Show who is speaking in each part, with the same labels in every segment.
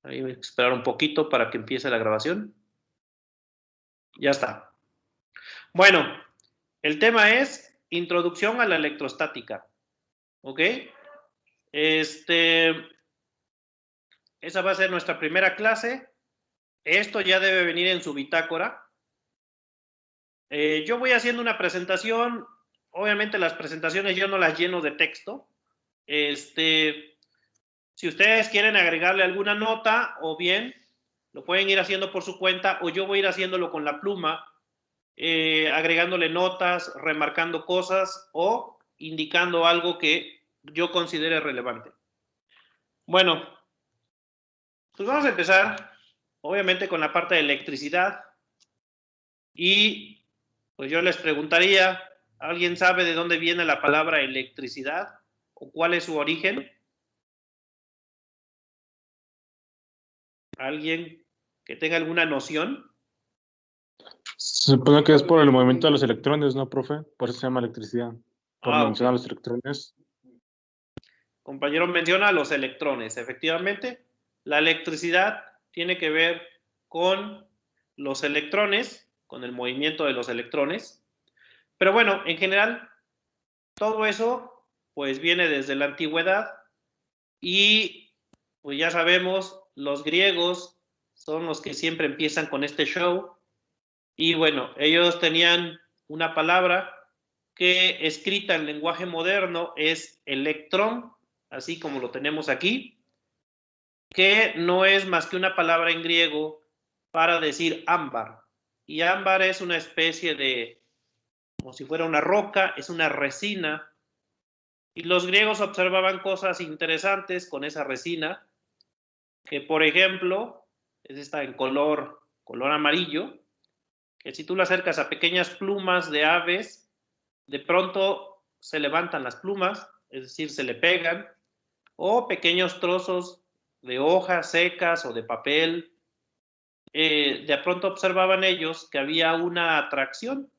Speaker 1: Ahí voy a esperar un poquito para que empiece la grabación. Ya está. Bueno, el tema es introducción a la electrostática. ¿Ok? Esa va a ser nuestra primera clase. Esto ya debe venir en su bitácora. Yo voy haciendo una presentación. Obviamente las presentaciones yo no las lleno de texto. Si ustedes quieren agregarle alguna nota, o bien lo pueden ir haciendo por su cuenta, o yo voy a ir haciéndolo con la pluma, agregándole notas, remarcando cosas o indicando algo que yo considere relevante. Bueno, pues vamos a empezar, obviamente, con la parte de electricidad. Y pues yo les preguntaría, ¿alguien sabe de dónde viene la palabra electricidad? ¿O cuál es su origen? ¿Alguien que tenga alguna noción?
Speaker 2: Se supone que es por el movimiento de los electrones, ¿no, profe? Por eso se llama electricidad. Por mencionar
Speaker 1: Ok.
Speaker 2: los electrones.
Speaker 1: Compañero menciona los electrones. Efectivamente, la electricidad tiene que ver con los electrones, con el movimiento de los electrones. Pero bueno, en general, todo eso pues viene desde la antigüedad y pues ya sabemos, los griegos son los que siempre empiezan con este show y bueno, ellos tenían una palabra que escrita en lenguaje moderno es electrón, así como lo tenemos aquí, que no es más que una palabra en griego para decir ámbar. Y ámbar es una especie de, como si fuera una roca, es una resina. Y los griegos observaban cosas interesantes con esa resina, que por ejemplo, es esta en color amarillo, que si tú la acercas a pequeñas plumas de aves, de pronto se levantan las plumas, es decir, se le pegan, o pequeños trozos de hojas secas o de papel. De pronto observaban ellos que había una atracción.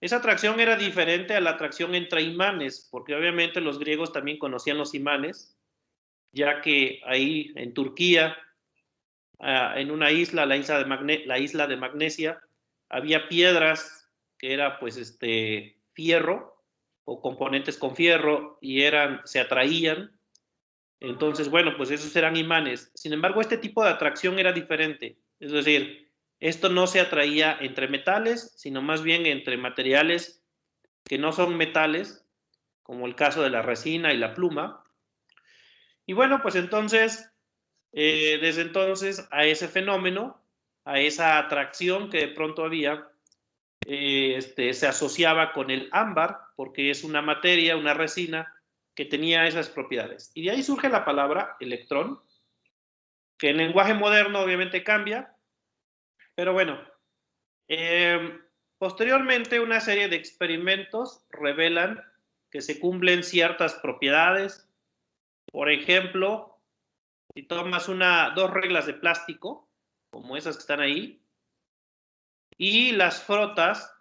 Speaker 1: Esa atracción era diferente a la atracción entre imanes, porque obviamente los griegos también conocían los imanes, ya que ahí en Turquía, en una isla, la isla de Magnesia, había piedras que era pues fierro o componentes con fierro y se atraían. Entonces, bueno, pues esos eran imanes. Sin embargo, este tipo de atracción era diferente. Es decir, esto no se atraía entre metales, sino más bien entre materiales que no son metales, como el caso de la resina y la pluma. Y bueno, pues entonces, desde entonces a ese fenómeno, a esa atracción que de pronto había, se asociaba con el ámbar, porque es una materia, una resina, que tenía esas propiedades. Y de ahí surge la palabra electrón, que en lenguaje moderno obviamente cambia, pero bueno, posteriormente una serie de experimentos revelan que se cumplen ciertas propiedades. Por ejemplo, si tomas dos reglas de plástico, como esas que están ahí, y las frotas,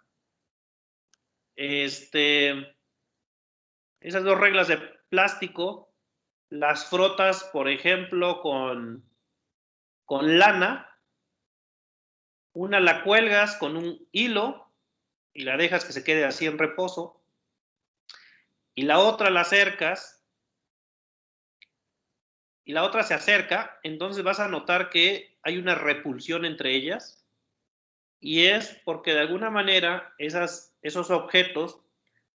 Speaker 1: esas dos reglas de plástico, las frotas, por ejemplo, con lana, una la cuelgas con un hilo y la dejas que se quede así en reposo, y la otra la acercas, y la otra se acerca, entonces vas a notar que hay una repulsión entre ellas, y es porque de alguna manera esos objetos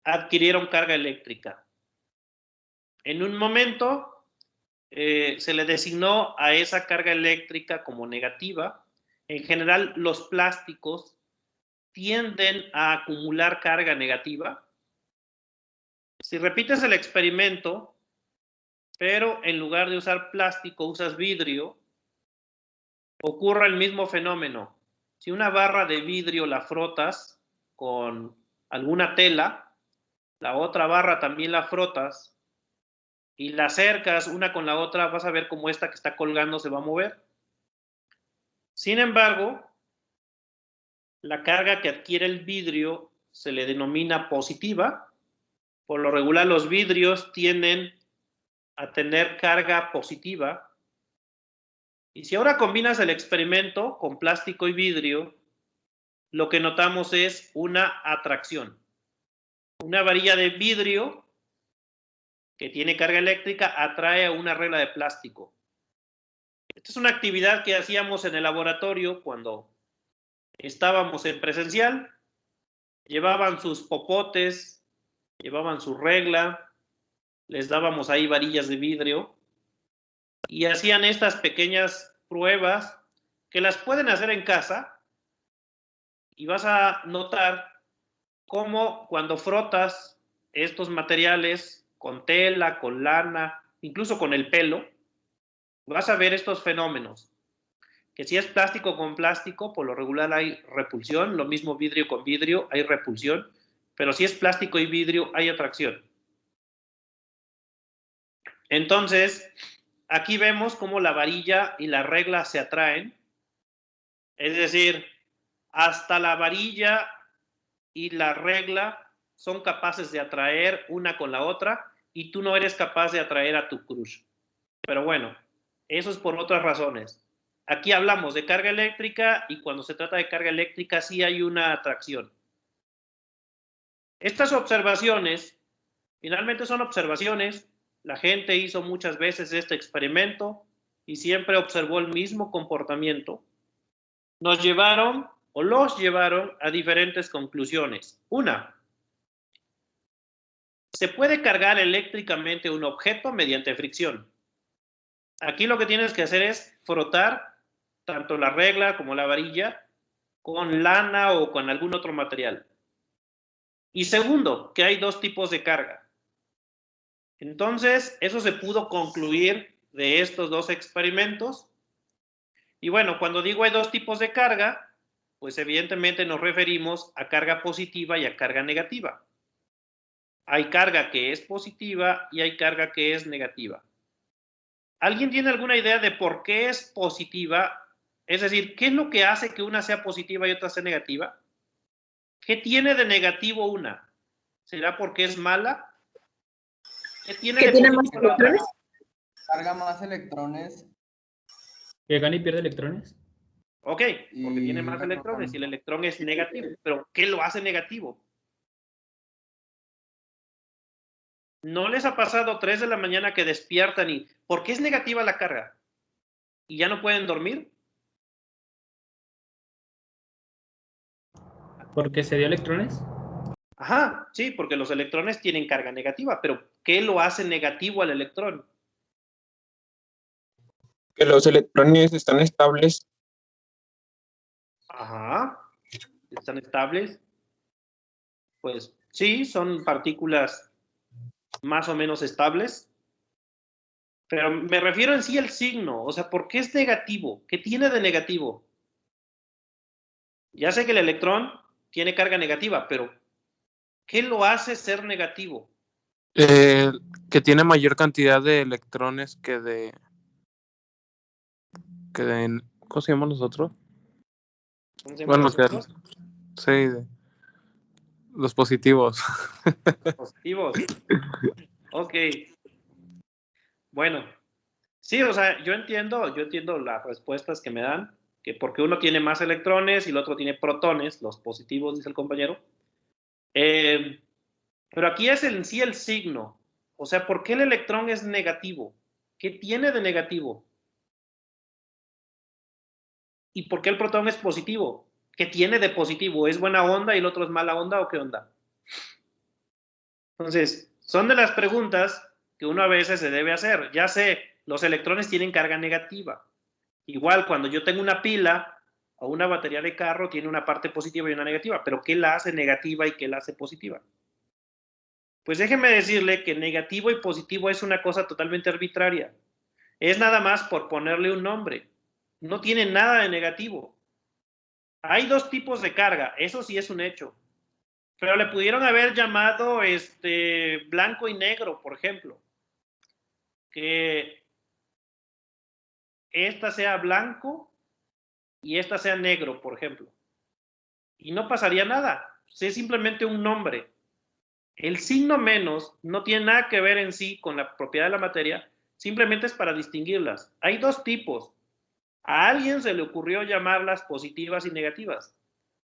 Speaker 1: adquirieron carga eléctrica. En un momento se le designó a esa carga eléctrica como negativa. En general, los plásticos tienden a acumular carga negativa. Si repites el experimento, pero en lugar de usar plástico usas vidrio, ocurre el mismo fenómeno. Si una barra de vidrio la frotas con alguna tela, la otra barra también la frotas y la acercas una con la otra, vas a ver cómo esta que está colgando se va a mover. Sin embargo, la carga que adquiere el vidrio se le denomina positiva. Por lo regular, los vidrios tienden a tener carga positiva Y si ahora combinas el experimento con plástico y vidrio, lo que notamos es una atracción. Una varilla de vidrio que tiene carga eléctrica atrae a una regla de plástico. Esta es una actividad que hacíamos en el laboratorio cuando estábamos en presencial. Llevaban sus popotes, llevaban su regla, les dábamos ahí varillas de vidrio y hacían estas pequeñas pruebas que las pueden hacer en casa y vas a notar cómo cuando frotas estos materiales con tela, con lana, incluso con el pelo, vas a ver estos fenómenos. Que si es plástico con plástico, por lo regular hay repulsión, lo mismo vidrio con vidrio, hay repulsión, pero si es plástico y vidrio, hay atracción. Entonces, aquí vemos cómo la varilla y la regla se atraen, es decir, hasta la varilla y la regla son capaces de atraer una con la otra y tú no eres capaz de atraer a tu crush. Pero bueno, eso es por otras razones. Aquí hablamos de carga eléctrica y cuando se trata de carga eléctrica sí hay una atracción. Estas observaciones, finalmente son observaciones, la gente hizo muchas veces este experimento y siempre observó el mismo comportamiento, nos llevaron o los llevaron a diferentes conclusiones. Una, se puede cargar eléctricamente un objeto mediante fricción. Aquí lo que tienes que hacer es frotar tanto la regla como la varilla con lana o con algún otro material. Y segundo, que hay dos tipos de carga. Entonces, eso se pudo concluir de estos dos experimentos. Y bueno, cuando digo hay dos tipos de carga, pues evidentemente nos referimos a carga positiva y a carga negativa. Hay carga que es positiva y hay carga que es negativa. ¿Alguien tiene alguna idea de por qué es positiva? Es decir, ¿qué es lo que hace que una sea positiva y otra sea negativa? ¿Qué tiene de negativo una? ¿Será porque es mala? ¿Qué tiene de
Speaker 3: ¿Que tiene más
Speaker 1: positivo la otra?
Speaker 3: electrones?
Speaker 4: Carga más electrones
Speaker 5: ¿Que gana y pierde electrones?
Speaker 1: Ok, porque
Speaker 4: y
Speaker 1: tiene más electrones y el electrón es negativo. Pero ¿qué lo hace negativo? ¿No les ha pasado 3 de la mañana que despiertan y ¿por qué es negativa la carga? ¿Y ya no pueden dormir?
Speaker 5: ¿Porque se dio electrones?
Speaker 1: Ajá, sí, porque los electrones tienen carga negativa, pero ¿qué lo hace negativo al electrón?
Speaker 6: Que los electrones están estables.
Speaker 1: Ajá, están estables. Pues sí, son partículas más o menos estables. Pero me refiero en sí al signo, o sea, ¿por qué es negativo? ¿Qué tiene de negativo? Ya sé que el electrón tiene carga negativa, pero ¿qué lo hace ser negativo?
Speaker 6: Que tiene mayor cantidad de electrones que de ¿cómo se llaman los otros?
Speaker 1: ¿Cómo se llaman
Speaker 6: Bueno,
Speaker 1: los otros?
Speaker 6: sí, los positivos.
Speaker 1: Positivos. Ok. Bueno, sí, o sea, yo entiendo las respuestas que me dan, que porque uno tiene más electrones y el otro tiene protones, los positivos, dice el compañero. Pero aquí es en sí el signo. O sea, ¿por qué el electrón es negativo? ¿Qué tiene de negativo? ¿Y por qué el protón es positivo? ¿Qué tiene de positivo? ¿Es buena onda y el otro es mala onda o qué onda? Entonces, son de las preguntas que uno a veces se debe hacer. Ya sé, los electrones tienen carga negativa. Igual, cuando yo tengo una pila o una batería de carro, tiene una parte positiva y una negativa. Pero ¿qué la hace negativa y qué la hace positiva? Pues déjeme decirle que negativo y positivo es una cosa totalmente arbitraria. Es nada más por ponerle un nombre. No tiene nada de negativo. Hay dos tipos de carga, eso sí es un hecho. Pero le pudieron haber llamado blanco y negro, por ejemplo. Que esta sea blanco y esta sea negro, por ejemplo. Y no pasaría nada. Es simplemente un nombre. El signo menos no tiene nada que ver en sí con la propiedad de la materia, simplemente es para distinguirlas. Hay dos tipos. A alguien se le ocurrió llamarlas positivas y negativas,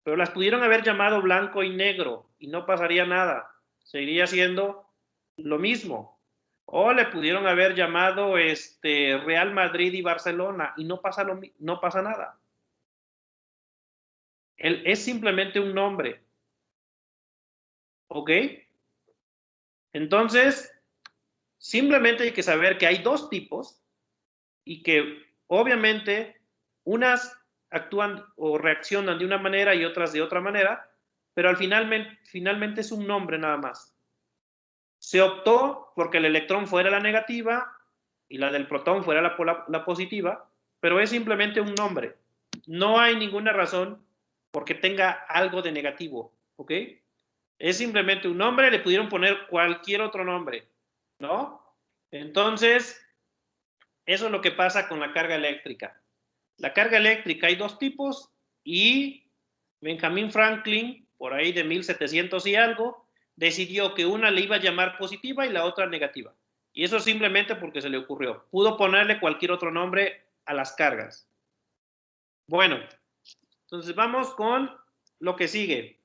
Speaker 1: pero las pudieron haber llamado blanco y negro y no pasaría nada. Seguiría siendo lo mismo. O le pudieron haber llamado Real Madrid y Barcelona y no pasa nada. Es simplemente un nombre. ¿Ok? Entonces, simplemente hay que saber que hay dos tipos y que obviamente unas actúan o reaccionan de una manera y otras de otra manera, pero al finalmente es un nombre nada más. Se optó porque el electrón fuera la negativa y la del protón fuera la positiva, pero es simplemente un nombre. No hay ninguna razón porque tenga algo de negativo, ¿ok? Es simplemente un nombre, le pudieron poner cualquier otro nombre, ¿no? Entonces, eso es lo que pasa con la carga eléctrica. La carga eléctrica hay dos tipos y Benjamin Franklin, por ahí de 1700 y algo, decidió que una le iba a llamar positiva y la otra negativa. Y eso simplemente porque se le ocurrió. Pudo ponerle cualquier otro nombre a las cargas. Bueno, entonces vamos con lo que sigue.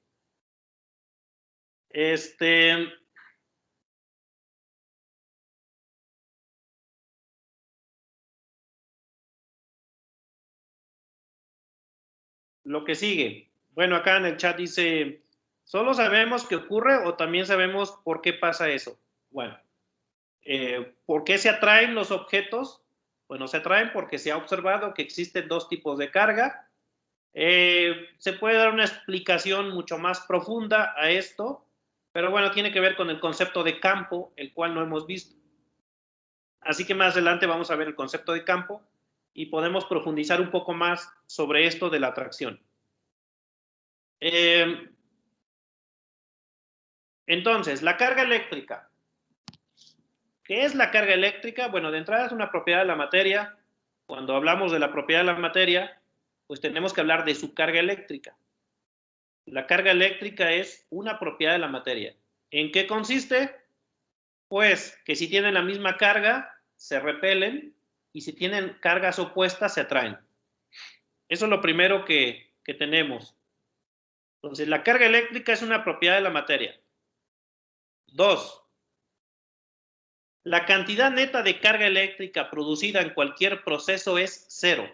Speaker 1: Lo que sigue. Bueno, acá en el chat dice, ¿solo sabemos qué ocurre o también sabemos por qué pasa eso? Bueno, ¿por qué se atraen los objetos? Bueno, se atraen porque se ha observado que existen dos tipos de carga. Se puede dar una explicación mucho más profunda a esto, pero bueno, tiene que ver con el concepto de campo, el cual no hemos visto. Así que más adelante vamos a ver el concepto de campo y podemos profundizar un poco más sobre esto de la atracción. Entonces, la carga eléctrica. ¿Qué es la carga eléctrica? Bueno, de entrada es una propiedad de la materia. Cuando hablamos de la propiedad de la materia, pues tenemos que hablar de su carga eléctrica. La carga eléctrica es una propiedad de la materia. ¿En qué consiste? Pues que si tienen la misma carga, se repelen, y si tienen cargas opuestas, se atraen. Eso es lo primero que tenemos. Entonces, la carga eléctrica es una propiedad de la materia. 2. La cantidad neta de carga eléctrica producida en cualquier proceso es 0.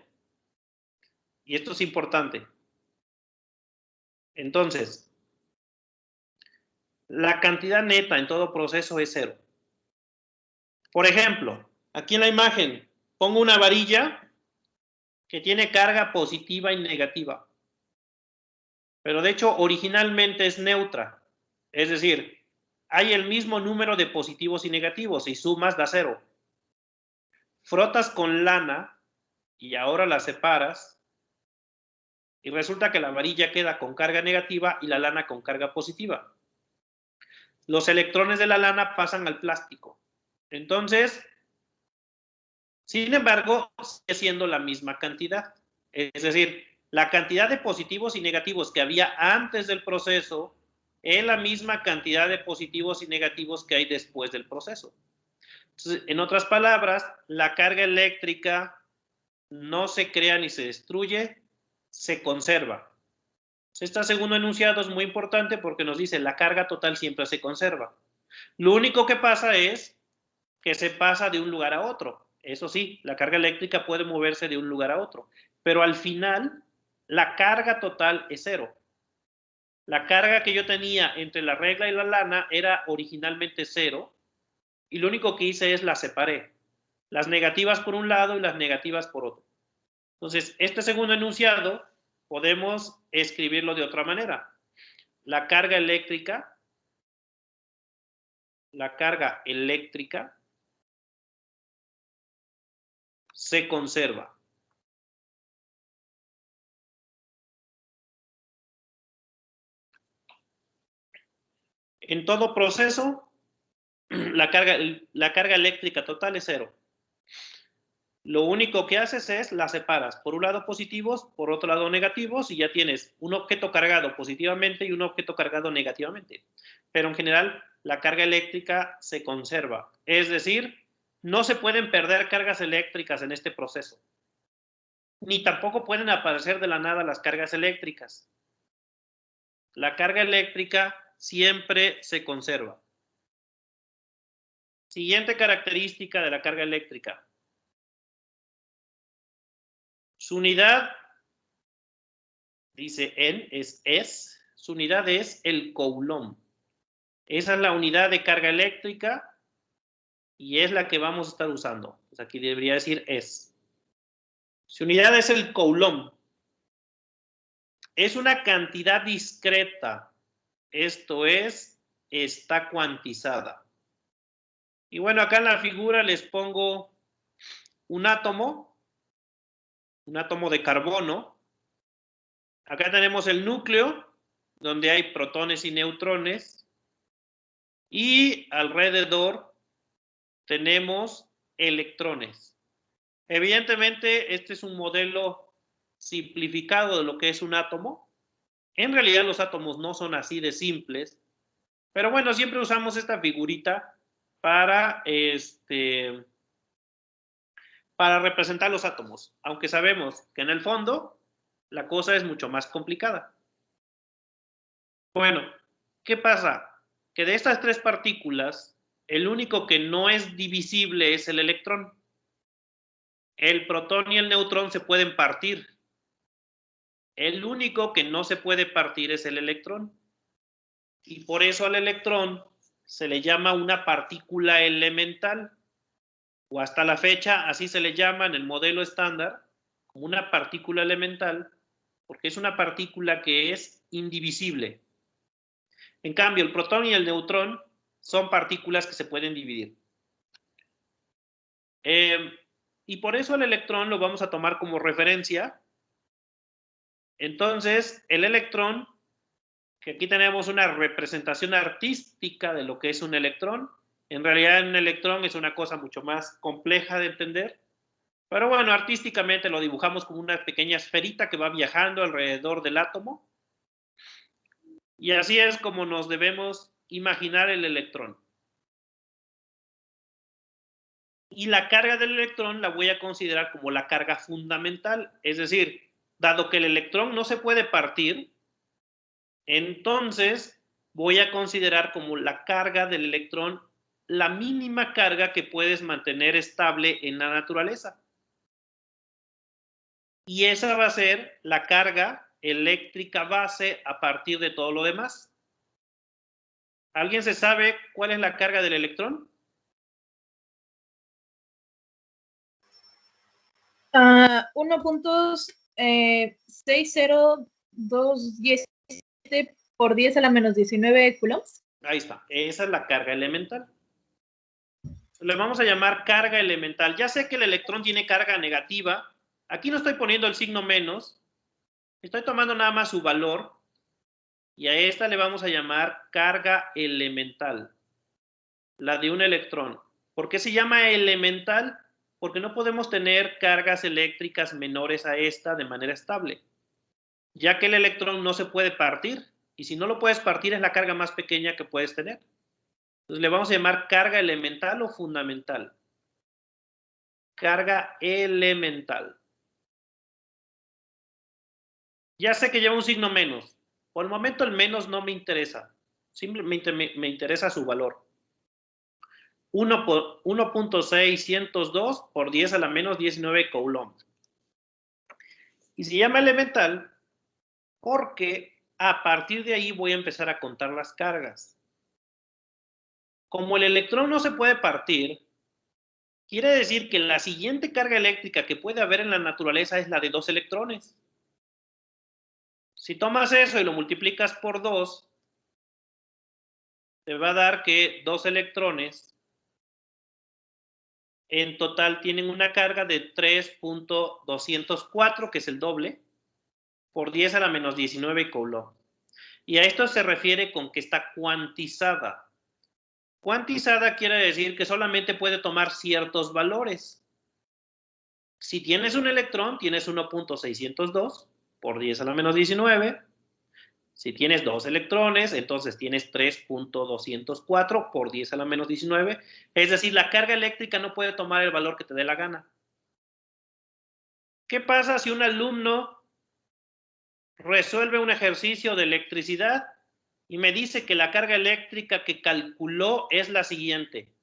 Speaker 1: Y esto es importante. Entonces, la cantidad neta en todo proceso es 0. Por ejemplo, aquí en la imagen pongo una varilla que tiene carga positiva y negativa. Pero de hecho, originalmente es neutra. Es decir, hay el mismo número de positivos y negativos y sumas da 0. Frotas con lana y ahora la separas y resulta que la varilla queda con carga negativa y la lana con carga positiva. Los electrones de la lana pasan al plástico. Entonces, sin embargo, sigue siendo la misma cantidad. Es decir, la cantidad de positivos y negativos que había antes del proceso es la misma cantidad de positivos y negativos que hay después del proceso. Entonces, en otras palabras, la carga eléctrica no se crea ni se destruye, se conserva. Este segundo enunciado es muy importante porque nos dice la carga total siempre se conserva. Lo único que pasa es que se pasa de un lugar a otro. Eso sí, la carga eléctrica puede moverse de un lugar a otro, pero al final la carga total es 0. La carga que yo tenía entre la regla y la lana era originalmente 0 y lo único que hice es la separé. Las negativas por un lado y las negativas por otro. Entonces, este segundo enunciado podemos escribirlo de otra manera. La carga eléctrica se conserva. En todo proceso, la carga eléctrica total es 0. Lo único que haces es la separas. Por un lado positivos, por otro lado negativos, y ya tienes un objeto cargado positivamente y un objeto cargado negativamente. Pero en general, la carga eléctrica se conserva. Es decir, no se pueden perder cargas eléctricas en este proceso. ni tampoco pueden aparecer de la nada las cargas eléctricas. La carga eléctrica siempre se conserva. Siguiente característica de la carga eléctrica. Su unidad, dice N, es, su unidad es el coulomb. Esa es la unidad de carga eléctrica y es la que vamos a estar usando. Pues aquí debería decir es. Su unidad es el coulomb. Es una cantidad discreta. Esto es, está cuantizada. Y bueno, acá en la figura les pongo un átomo de carbono. Acá tenemos el núcleo, donde hay protones y neutrones. Y alrededor tenemos electrones. Evidentemente, este es un modelo simplificado de lo que es un átomo. En realidad, los átomos no son así de simples. Pero bueno, siempre usamos esta figurita para representar los átomos, aunque sabemos que en el fondo la cosa es mucho más complicada. Bueno, ¿qué pasa? Que de estas tres partículas, el único que no es divisible es el electrón. El protón y el neutrón se pueden partir. El único que no se puede partir es el electrón. Y por eso al electrón se le llama una partícula elemental. O hasta la fecha, así se le llama en el modelo estándar, como una partícula elemental, porque es una partícula que es indivisible. En cambio, el protón y el neutrón son partículas que se pueden dividir. Y por eso el electrón lo vamos a tomar como referencia. Entonces, el electrón, que aquí tenemos una representación artística de lo que es un electrón. En realidad, un electrón es una cosa mucho más compleja de entender. Pero bueno, artísticamente lo dibujamos como una pequeña esferita que va viajando alrededor del átomo. Y así es como nos debemos imaginar el electrón. Y la carga del electrón la voy a considerar como la carga fundamental. Es decir, dado que el electrón no se puede partir, entonces voy a considerar como la carga del electrón la mínima carga que puedes mantener estable en la naturaleza. Y esa va a ser la carga eléctrica base a partir de todo lo demás. ¿Alguien se sabe cuál es la carga del electrón?
Speaker 3: 1.60217 por 10 a la menos 19 coulombs.
Speaker 1: Ahí está, esa es la carga elemental. Le vamos a llamar carga elemental. Ya sé que el electrón tiene carga negativa. Aquí no estoy poniendo el signo menos. Estoy tomando nada más su valor. Y a esta le vamos a llamar carga elemental. La de un electrón. ¿Por qué se llama elemental? Porque no podemos tener cargas eléctricas menores a esta de manera estable. Ya que el electrón no se puede partir. Y si no lo puedes partir es la carga más pequeña que puedes tener. Entonces le vamos a llamar carga elemental o fundamental. Carga elemental. Ya sé que lleva un signo menos. Por el momento el menos no me interesa. Simplemente me interesa su valor. 1.602 por 10 a la menos 19 coulomb. Y se llama elemental porque a partir de ahí voy a empezar a contar las cargas. Como el electrón no se puede partir, quiere decir que la siguiente carga eléctrica que puede haber en la naturaleza es la de 2 electrones. Si tomas eso y lo multiplicas por 2, te va a dar que 2 electrones en total tienen una carga de 3.204, que es el doble, por 10 a la menos 19 coulomb. Y a esto se refiere con que está cuantizada. Cuantizada quiere decir que solamente puede tomar ciertos valores. Si tienes un electrón, tienes 1.602 por 10 a la menos 19. Si tienes 2 electrones, entonces tienes 3.204 por 10 a la menos 19. Es decir, la carga eléctrica no puede tomar el valor que te dé la gana. ¿Qué pasa si un alumno resuelve un ejercicio de electricidad y me dice que la carga eléctrica que calculó es la siguiente?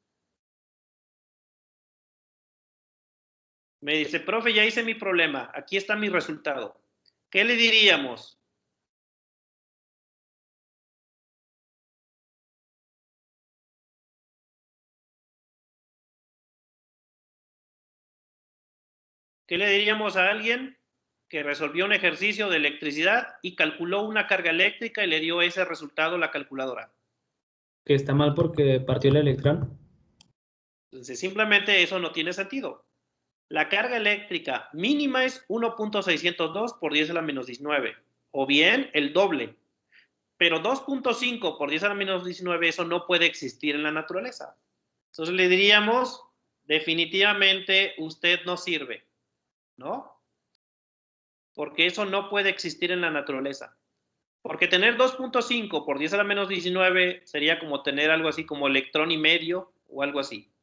Speaker 1: Me dice, profe, ya hice mi problema, aquí está mi resultado. ¿Qué le diríamos? ¿Qué le diríamos a alguien que resolvió un ejercicio de electricidad y calculó una carga eléctrica y le dio ese resultado a la calculadora?
Speaker 5: Que está mal porque partió el electrón.
Speaker 1: Entonces, simplemente eso no tiene sentido. La carga eléctrica mínima es 1.602 por 10 a la menos 19, o bien el doble. Pero 2.5 por 10 a la menos 19, eso no puede existir en la naturaleza. Entonces le diríamos, definitivamente usted no sirve, ¿no? Porque eso no puede existir en la naturaleza. Porque tener 2.5 por 10 a la menos 19 sería como tener algo así como electrón y medio o algo así.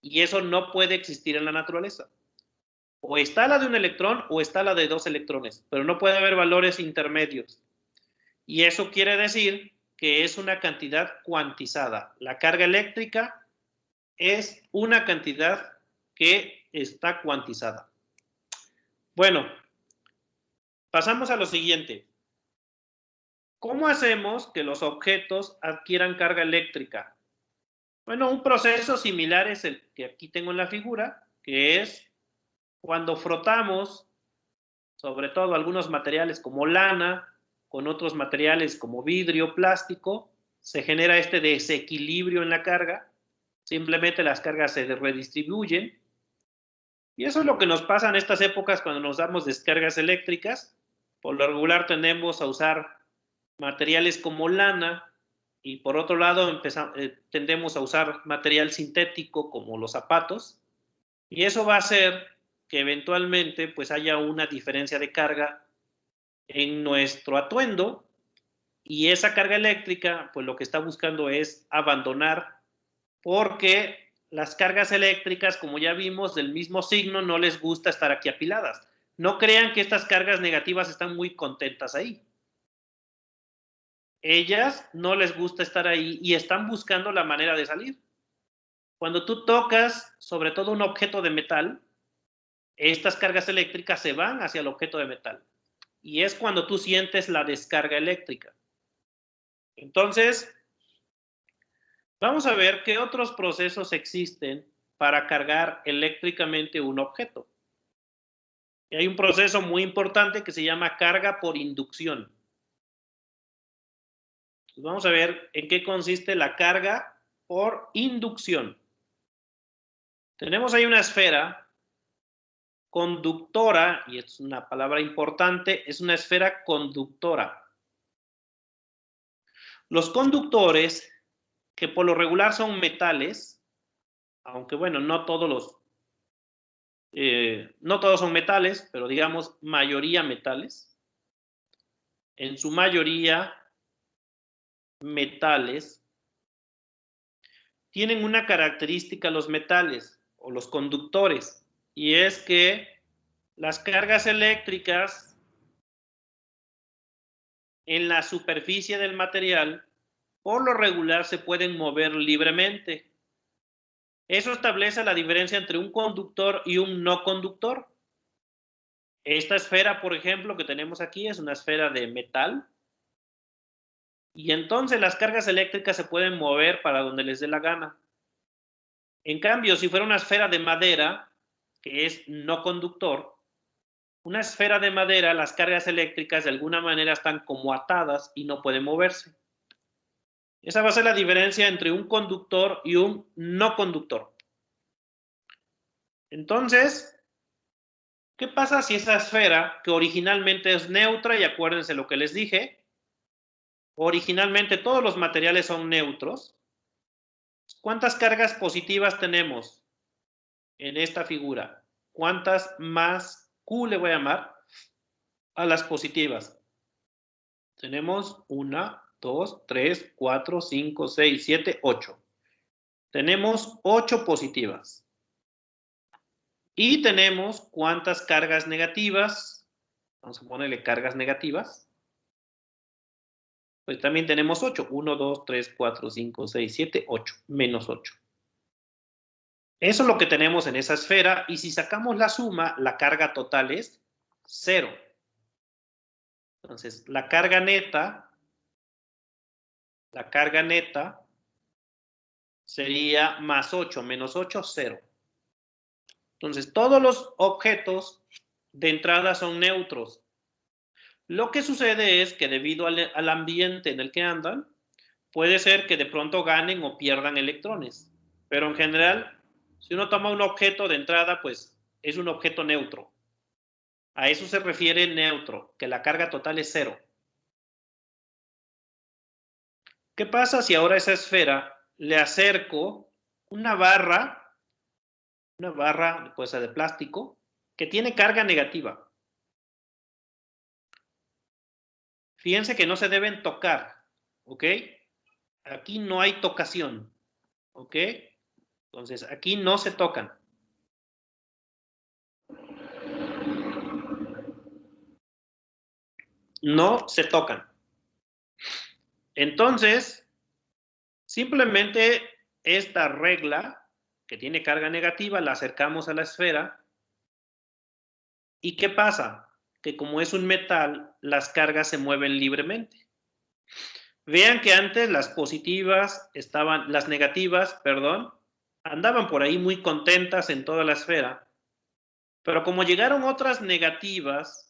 Speaker 1: Y eso no puede existir en la naturaleza. O está la de un electrón o está la de 2 electrones, pero no puede haber valores intermedios. Y eso quiere decir que es una cantidad cuantizada. La carga eléctrica es una cantidad que está cuantizada. Bueno, pasamos a lo siguiente. ¿Cómo hacemos que los objetos adquieran carga eléctrica? Bueno, un proceso similar es el que aquí tengo en la figura, que es cuando frotamos, sobre todo algunos materiales como lana, con otros materiales como vidrio, plástico, se genera este desequilibrio en la carga, simplemente las cargas se redistribuyen, y eso es lo que nos pasa en estas épocas cuando nos damos descargas eléctricas. Por lo regular tendemos a usar materiales como lana, y por otro lado tendemos a usar material sintético como los zapatos, y eso va a hacer que eventualmente pues haya una diferencia de carga en nuestro atuendo, y esa carga eléctrica pues lo que está buscando es abandonar, porque las cargas eléctricas, como ya vimos, del mismo signo no les gusta estar aquí apiladas. No crean que estas cargas negativas están muy contentas ahí. Ellas no les gusta estar ahí y están buscando la manera de salir. Cuando tú tocas sobre todo un objeto de metal, estas cargas eléctricas se van hacia el objeto de metal. Y es cuando tú sientes la descarga eléctrica. Entonces, vamos a ver qué otros procesos existen para cargar eléctricamente un objeto. Y hay un proceso muy importante que se llama carga por inducción. Pues vamos a ver en qué consiste la carga por inducción. Tenemos ahí una esfera conductora, y es una palabra importante, es una esfera conductora. Los conductores, que por lo regular son metales, aunque bueno, no todos son metales, pero digamos mayoría metales. En su mayoría metales tienen una característica los metales o los conductores, y es que las cargas eléctricas en la superficie del material por lo regular se pueden mover libremente. Eso establece la diferencia entre un conductor y un no conductor. Esta esfera, por ejemplo, que tenemos aquí es una esfera de metal, y entonces las cargas eléctricas se pueden mover para donde les dé la gana. En cambio, si fuera una esfera de madera, que es no conductor, una esfera de madera, las cargas eléctricas de alguna manera están como atadas y no pueden moverse. Esa va a ser la diferencia entre un conductor y un no conductor. Entonces, ¿qué pasa si esa esfera, que originalmente es neutra, y acuérdense lo que les dije, originalmente todos los materiales son neutros? ¿Cuántas cargas positivas tenemos en esta figura? ¿Cuántas más Q le voy a llamar a las positivas? Tenemos 1, 2, 3, 4, 5, 6, 7, 8. Tenemos 8 positivas. Y tenemos cuántas cargas negativas. Vamos a ponerle cargas negativas. Pues también tenemos 8. 1, 2, 3, 4, 5, 6, 7, 8. Menos 8. Eso es lo que tenemos en esa esfera. Y si sacamos la suma, la carga total es 0. Entonces, la carga neta sería más 8, menos 8, 0. Entonces, todos los objetos de entrada son neutros. Lo que sucede es que debido al ambiente en el que andan, puede ser que de pronto ganen o pierdan electrones. Pero en general, si uno toma un objeto de entrada, pues es un objeto neutro. A eso se refiere neutro, que la carga total es 0. ¿Qué pasa si ahora a esa esfera le acerco una barra, puede ser de plástico, que tiene carga negativa? Fíjense que no se deben tocar, ¿ok? Aquí no hay tocación, ¿ok? Entonces, aquí no se tocan. No se tocan. Entonces, simplemente esta regla que tiene carga negativa la acercamos a la esfera. ¿Y qué pasa? Que como es un metal, las cargas se mueven libremente. Vean que antes las negativas, andaban por ahí muy contentas en toda la esfera. Pero como llegaron otras negativas,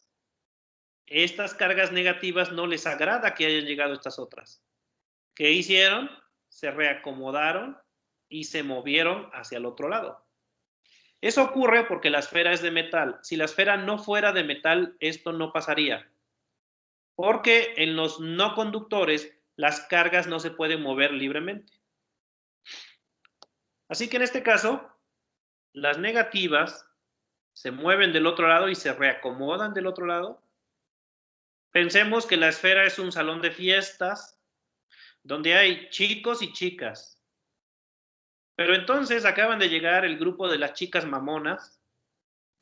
Speaker 1: estas cargas negativas no les agrada que hayan llegado estas otras. ¿Qué hicieron? Se reacomodaron y se movieron hacia el otro lado. Eso ocurre porque la esfera es de metal. Si la esfera no fuera de metal, esto no pasaría. Porque en los no conductores, las cargas no se pueden mover libremente. Así que en este caso, las negativas se mueven del otro lado y se reacomodan del otro lado. Pensemos que la esfera es un salón de fiestas donde hay chicos y chicas. Pero entonces acaban de llegar el grupo de las chicas mamonas,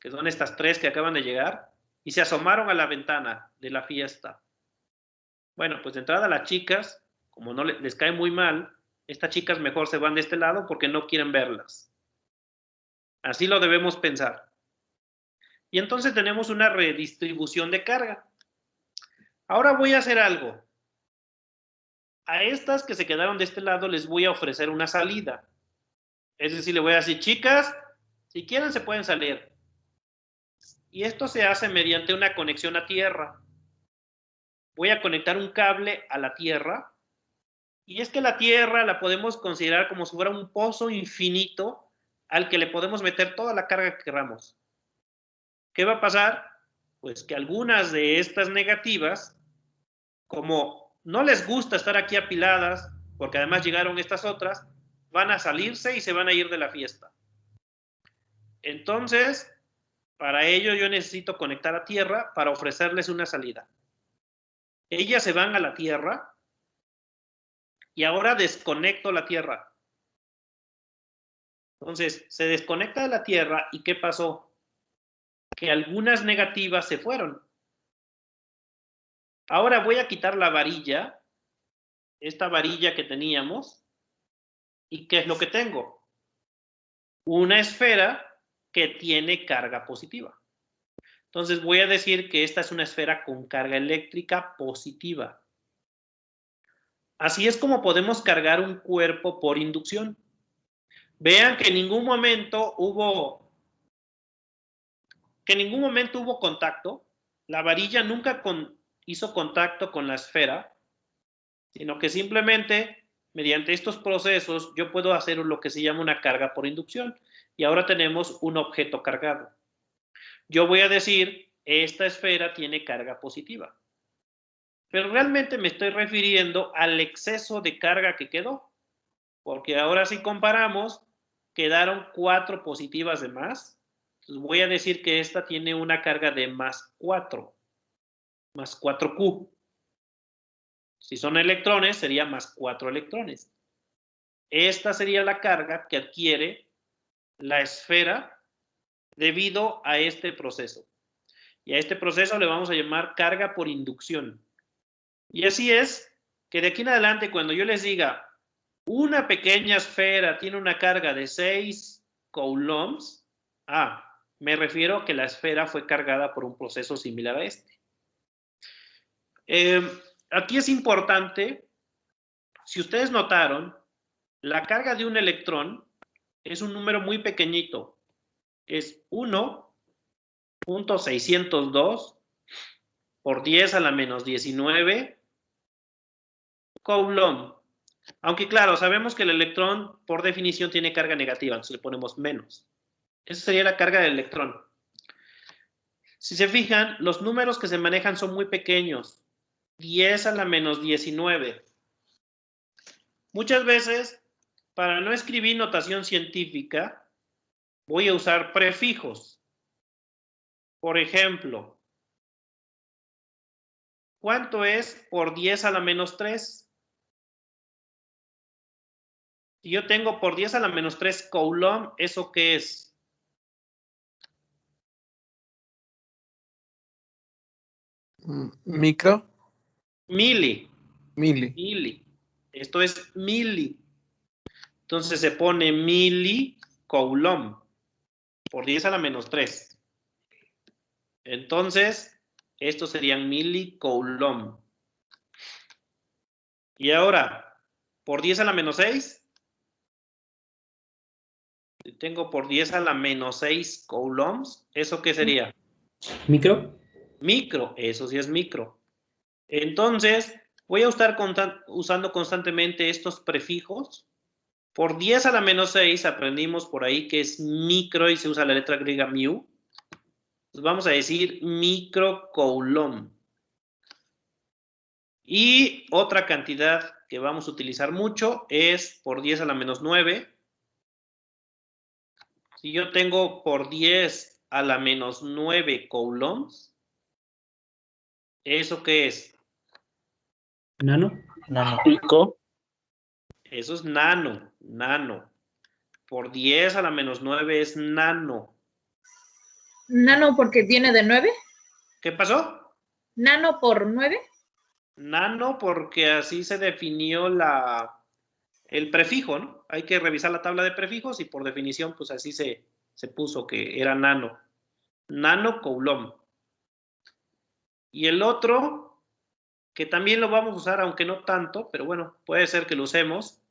Speaker 1: que son estas 3 que acaban de llegar, y se asomaron a la ventana de la fiesta. Bueno, pues de entrada las chicas, como no les cae muy mal, estas chicas mejor se van de este lado porque no quieren verlas. Así lo debemos pensar. Y entonces tenemos una redistribución de carga. Ahora voy a hacer algo. A estas que se quedaron de este lado les voy a ofrecer una salida. Es decir, le voy a decir, chicas, si quieren se pueden salir. Y esto se hace mediante una conexión a tierra. Voy a conectar un cable a la tierra. Y es que la tierra la podemos considerar como si fuera un pozo infinito al que le podemos meter toda la carga que queramos. ¿Qué va a pasar? Pues que algunas de estas negativas, como no les gusta estar aquí apiladas, porque además llegaron estas otras, van a salirse y se van a ir de la fiesta. Entonces, para ello yo necesito conectar a tierra para ofrecerles una salida. Ellas se van a la tierra y ahora desconecto la tierra. Entonces, se desconecta de la tierra y ¿qué pasó? Que algunas negativas se fueron. Ahora voy a quitar la varilla, esta varilla que teníamos, ¿y qué es lo que tengo? Una esfera que tiene carga positiva. Entonces voy a decir que esta es una esfera con carga eléctrica positiva. Así es como podemos cargar un cuerpo por inducción. Vean que en ningún momento hubo contacto. La varilla nunca hizo contacto con la esfera, sino que simplemente mediante estos procesos yo puedo hacer lo que se llama una carga por inducción. Y ahora tenemos un objeto cargado. Yo voy a decir, esta esfera tiene carga positiva. Pero realmente me estoy refiriendo al exceso de carga que quedó. Porque ahora si comparamos, quedaron 4 positivas de más. Entonces voy a decir que esta tiene una carga de más 4. Más 4Q. Si son electrones, sería más 4 electrones. Esta sería la carga que adquiere la esfera debido a este proceso. Y a este proceso le vamos a llamar carga por inducción. Y así es que de aquí en adelante, cuando yo les diga, una pequeña esfera tiene una carga de 6 coulombs, me refiero a que la esfera fue cargada por un proceso similar a este. Aquí es importante, si ustedes notaron, la carga de un electrón es un número muy pequeñito. Es 1.602 por 10 a la menos 19 coulomb. Aunque claro, sabemos que el electrón por definición tiene carga negativa, entonces le ponemos menos. Esa sería la carga del electrón. Si se fijan, los números que se manejan son muy pequeños. 10 a la menos 19. Muchas veces, para no escribir notación científica, voy a usar prefijos. Por ejemplo, ¿cuánto es por 10 a la menos 3? Si yo tengo por 10 a la menos 3 coulomb, ¿eso qué es?
Speaker 6: ¿Micro?
Speaker 1: Mili.
Speaker 6: Mili.
Speaker 1: Mili. Esto es mili. Entonces se pone mili coulomb por 10 a la menos 3. Entonces, estos serían mili coulomb. Y ahora, por 10 a la menos 6, tengo por 10 a la menos 6 coulombs, ¿eso qué sería?
Speaker 5: ¿Micro?
Speaker 1: Micro, eso sí es micro. Entonces, voy a estar usando constantemente estos prefijos. Por 10 a la menos 6 aprendimos por ahí que es micro y se usa la letra griega mu. Pues vamos a decir micro coulomb. Y otra cantidad que vamos a utilizar mucho es por 10 a la menos 9. Si yo tengo por 10 a la menos 9 coulombs, ¿eso qué es?
Speaker 5: ¿Nano?
Speaker 2: Pico.
Speaker 1: Eso es nano, nano. Por 10 a la menos 9 es nano.
Speaker 3: Nano porque viene de 9.
Speaker 1: ¿Qué pasó?
Speaker 3: Nano por 9.
Speaker 1: Nano porque así se definió el prefijo, ¿no? Hay que revisar la tabla de prefijos y por definición, pues así se puso que era nano. Nano coulomb. Y el otro, que también lo vamos a usar, aunque no tanto, pero bueno, puede ser que lo usemos,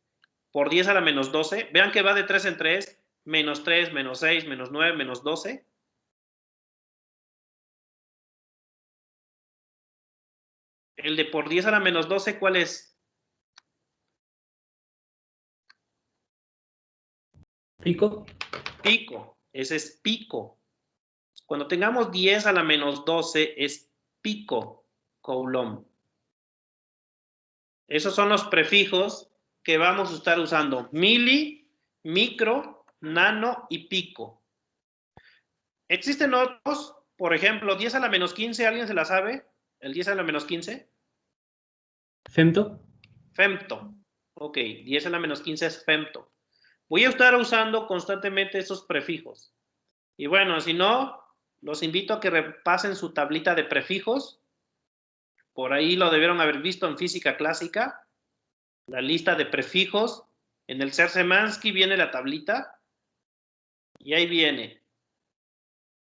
Speaker 1: por 10 a la menos 12. Vean que va de 3 en 3, menos 3, menos 6, menos 9, menos 12. El de por 10 a la menos 12, ¿cuál es?
Speaker 5: ¿Pico?
Speaker 1: Pico. Ese es pico. Cuando tengamos 10 a la menos 12 es pico coulomb. Esos son los prefijos que vamos a estar usando. Mili, micro, nano y pico. Existen otros, por ejemplo, 10 a la menos 15, ¿alguien se la sabe? ¿El 10 a la menos 15?
Speaker 5: ¿Femto?
Speaker 1: Femto. Ok, 10 a la menos 15 es femto. Voy a estar usando constantemente esos prefijos. Y bueno, si no, los invito a que repasen su tablita de prefijos. Por ahí lo debieron haber visto en física clásica. La lista de prefijos. En el Szymanski viene la tablita. Y ahí viene.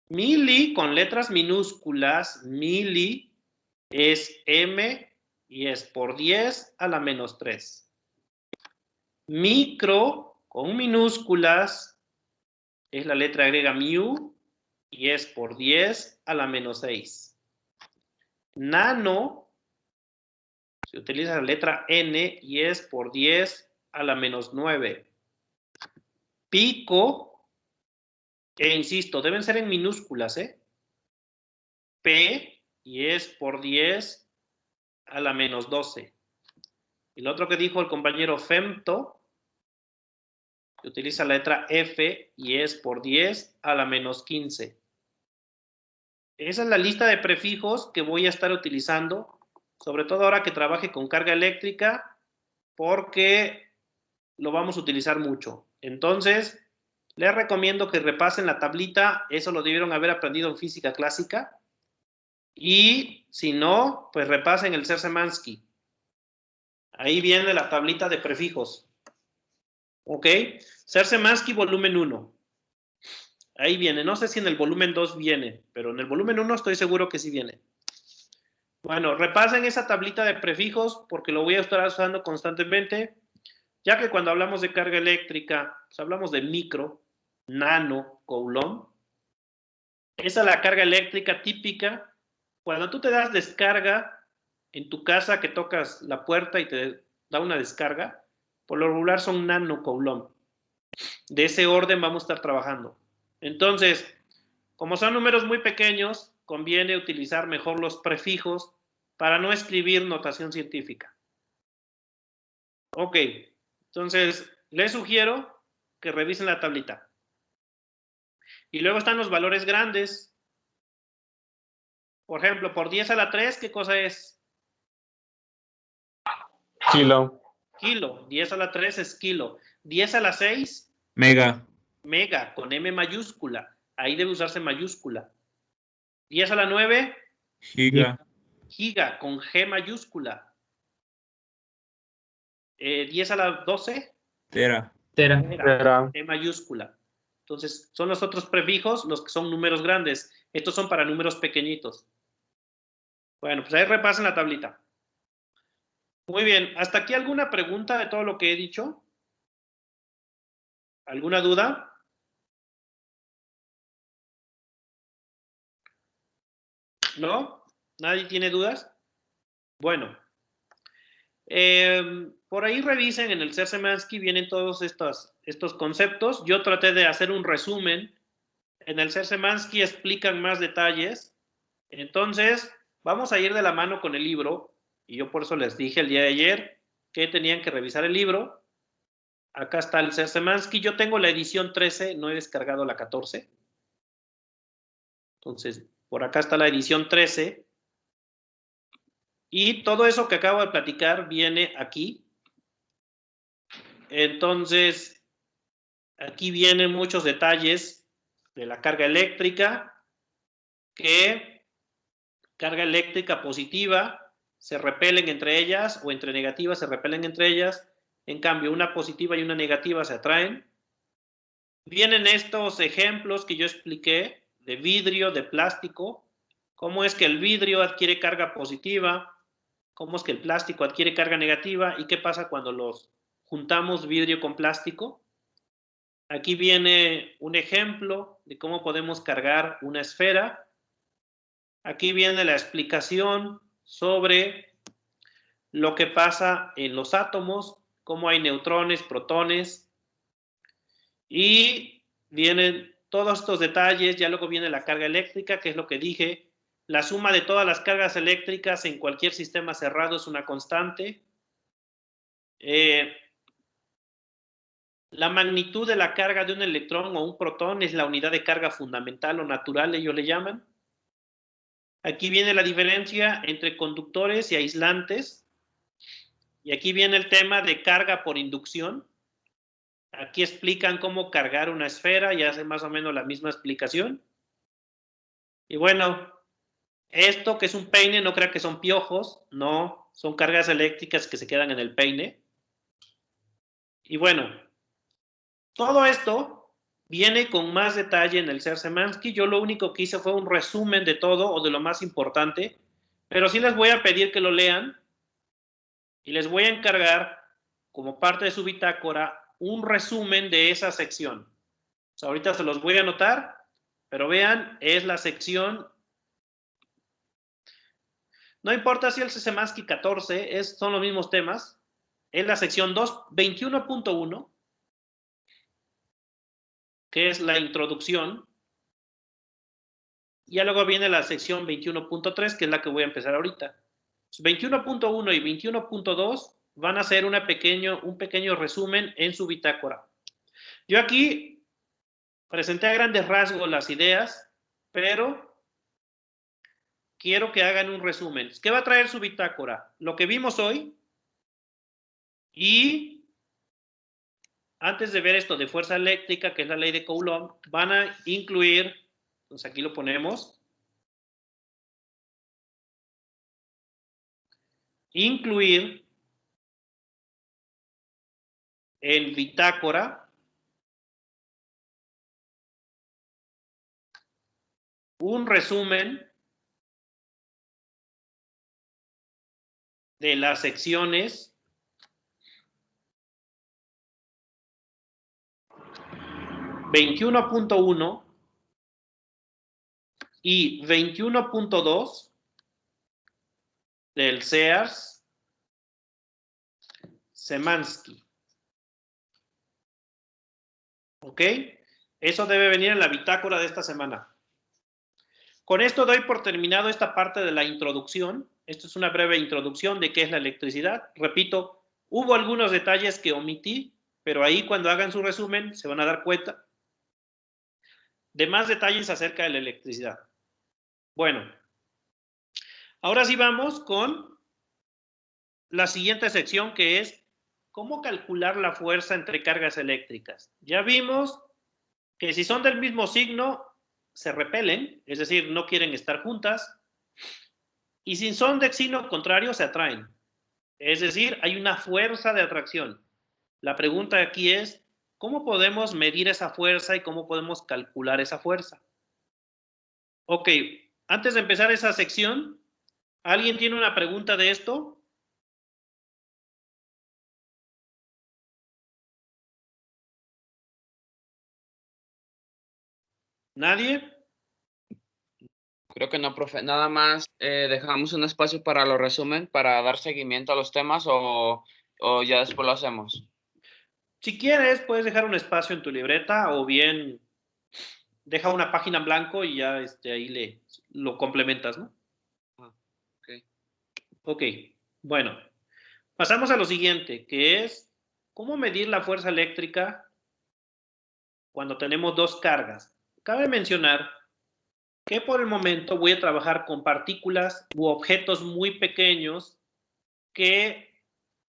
Speaker 1: Mili con letras minúsculas. Mili es M y es por 10 a la menos 3. Micro con minúsculas es la letra griega mu y es por 10 a la menos 6. Nano se utiliza la letra N y es por 10 a la menos 9. Pico, e insisto, deben ser en minúsculas, P y es por 10 a la menos 12. Y lo otro que dijo el compañero femto, que utiliza la letra F y es por 10 a la menos 15. Esa es la lista de prefijos que voy a estar utilizando, sobre todo ahora que trabaje con carga eléctrica, porque lo vamos a utilizar mucho. Entonces, Les recomiendo que repasen la tablita, eso lo debieron haber aprendido en física clásica. Y si no, pues repasen el Ser-Semansky. Ahí viene la tablita de prefijos. ¿Ok? Ser-Semansky volumen 1. Ahí viene. No sé si en el volumen 2 viene, pero en el volumen 1 estoy seguro que sí viene. Bueno, repasen esa tablita de prefijos porque lo voy a estar usando constantemente, ya que cuando hablamos de carga eléctrica, pues hablamos de micro, nano, coulomb. Esa es la carga eléctrica típica. Cuando tú te das descarga en tu casa, que tocas la puerta y te da una descarga, por lo regular son nano coulomb. De ese orden vamos a estar trabajando. Entonces, como son números muy pequeños, conviene utilizar mejor los prefijos para no escribir notación científica. Ok, entonces les sugiero que revisen la tablita. Y luego están los valores grandes. Por ejemplo, por 10 a la 3, ¿qué cosa es?
Speaker 2: Kilo.
Speaker 1: Kilo. 10 a la 3 es kilo. 10 a la 6,
Speaker 7: Mega.
Speaker 1: mega, con M mayúscula. Ahí debe usarse mayúscula. 10 a la 9,
Speaker 7: Giga.
Speaker 1: giga, con G mayúscula. 10 a la 12,
Speaker 7: Tera.
Speaker 5: Tera.
Speaker 2: Tera.
Speaker 1: T mayúscula. Entonces, son los otros prefijos los que son números grandes. Estos son para números pequeñitos. Bueno, pues ahí repasen la tablita. Muy bien. ¿Hasta aquí alguna pregunta de todo lo que he dicho? ¿Alguna duda? ¿No? ¿Nadie tiene dudas? Bueno. Por ahí revisen en el Ser-Semansky, vienen todos estos conceptos. Yo traté de hacer un resumen. En el Ser-Semansky explican más detalles. Entonces, vamos a ir de la mano con el libro. Y yo por eso les dije el día de ayer que tenían que revisar el libro. Acá está el Ser-Semansky. Yo tengo la edición 13, no he descargado la 14. Entonces, por acá está la edición 13. Y todo eso que acabo de platicar viene aquí. Entonces, aquí vienen muchos detalles de la carga eléctrica, que carga eléctrica positiva se repelen entre ellas o entre negativas se repelen entre ellas. En cambio, una positiva y una negativa se atraen. Vienen estos ejemplos que yo expliqué de vidrio, de plástico, cómo es que el vidrio adquiere carga positiva, cómo es que el plástico adquiere carga negativa y qué pasa cuando los juntamos vidrio con plástico. Aquí viene un ejemplo de cómo podemos cargar una esfera. Aquí viene la explicación sobre lo que pasa en los átomos, cómo hay neutrones, protones. Y vienen todos estos detalles. Ya luego viene la carga eléctrica, que es lo que dije. La suma de todas las cargas eléctricas en cualquier sistema cerrado es una constante. La magnitud de la carga de un electrón o un protón es la unidad de carga fundamental o natural, ellos le llaman. Aquí viene la diferencia entre conductores y aislantes. Y aquí viene el tema de carga por inducción. Aquí explican cómo cargar una esfera y hacen más o menos la misma explicación. Y bueno, esto que es un peine, no crean que son piojos, no, son cargas eléctricas que se quedan en el peine. Y bueno, todo esto viene con más detalle en el Ser-Semansky. Yo lo único que hice fue un resumen de todo o de lo más importante, pero sí les voy a pedir que lo lean y les voy a encargar como parte de su bitácora un resumen de esa sección. O sea, ahorita se los voy a anotar, pero vean, es la sección. No importa si el Ser-Semansky 14 son los mismos temas, es la sección 21.1, que es la introducción. Y ya luego viene la sección 21.3, que es la que voy a empezar ahorita. 21.1 y 21.2 van a hacer un pequeño resumen en su bitácora. Yo aquí presenté a grandes rasgos las ideas, pero quiero que hagan un resumen. ¿Qué va a traer su bitácora? Lo que vimos hoy y antes de ver esto de fuerza eléctrica, que es la ley de Coulomb, van a incluir, entonces aquí lo ponemos, incluir en bitácora un resumen de las secciones 21.1 y 21.2 del Sears Semansky. ¿Ok? Eso debe venir en la bitácora de esta semana. Con esto doy por terminado esta parte de la introducción. Esto es una breve introducción de qué es la electricidad. Repito, hubo algunos detalles que omití, pero ahí cuando hagan su resumen se van a dar cuenta de más detalles acerca de la electricidad. Bueno, ahora sí vamos con la siguiente sección, que es cómo calcular la fuerza entre cargas eléctricas. Ya vimos que si son del mismo signo, se repelen, es decir, no quieren estar juntas, y si son de signo contrario, se atraen. Es decir, hay una fuerza de atracción. La pregunta aquí es, ¿cómo podemos medir esa fuerza y cómo podemos calcular esa fuerza? Ok, antes de empezar esa sección, ¿alguien tiene una pregunta de esto? ¿Nadie?
Speaker 7: Creo que no, profe. Nada más dejamos un espacio para los resumen, para dar seguimiento a los temas o ya después lo hacemos.
Speaker 1: Si quieres, puedes dejar un espacio en tu libreta o bien deja una página en blanco y ya ahí lo complementas, ¿no?
Speaker 7: Ok.
Speaker 1: Ok, bueno. Pasamos a lo siguiente, que es cómo medir la fuerza eléctrica cuando tenemos dos cargas. Cabe mencionar que por el momento voy a trabajar con partículas u objetos muy pequeños que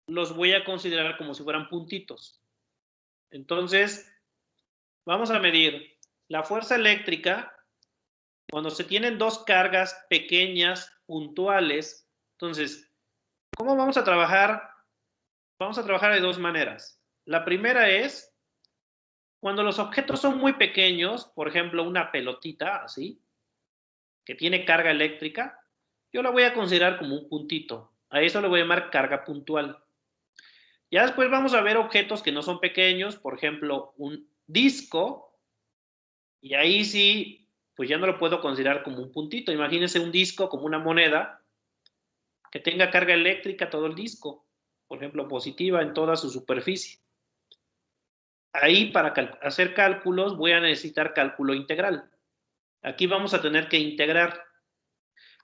Speaker 1: los voy a considerar como si fueran puntitos. Entonces, vamos a medir la fuerza eléctrica cuando se tienen dos cargas pequeñas, puntuales. Entonces, ¿cómo vamos a trabajar? Vamos a trabajar de dos maneras. La primera es cuando los objetos son muy pequeños, por ejemplo, una pelotita así, que tiene carga eléctrica, yo la voy a considerar como un puntito. A eso le voy a llamar carga puntual. Ya después vamos a ver objetos que no son pequeños, por ejemplo, un disco, y ahí sí, pues ya no lo puedo considerar como un puntito. Imagínense un disco como una moneda que tenga carga eléctrica todo el disco, por ejemplo, positiva en toda su superficie. Ahí para hacer cálculos voy a necesitar cálculo integral. Aquí vamos a tener que integrar.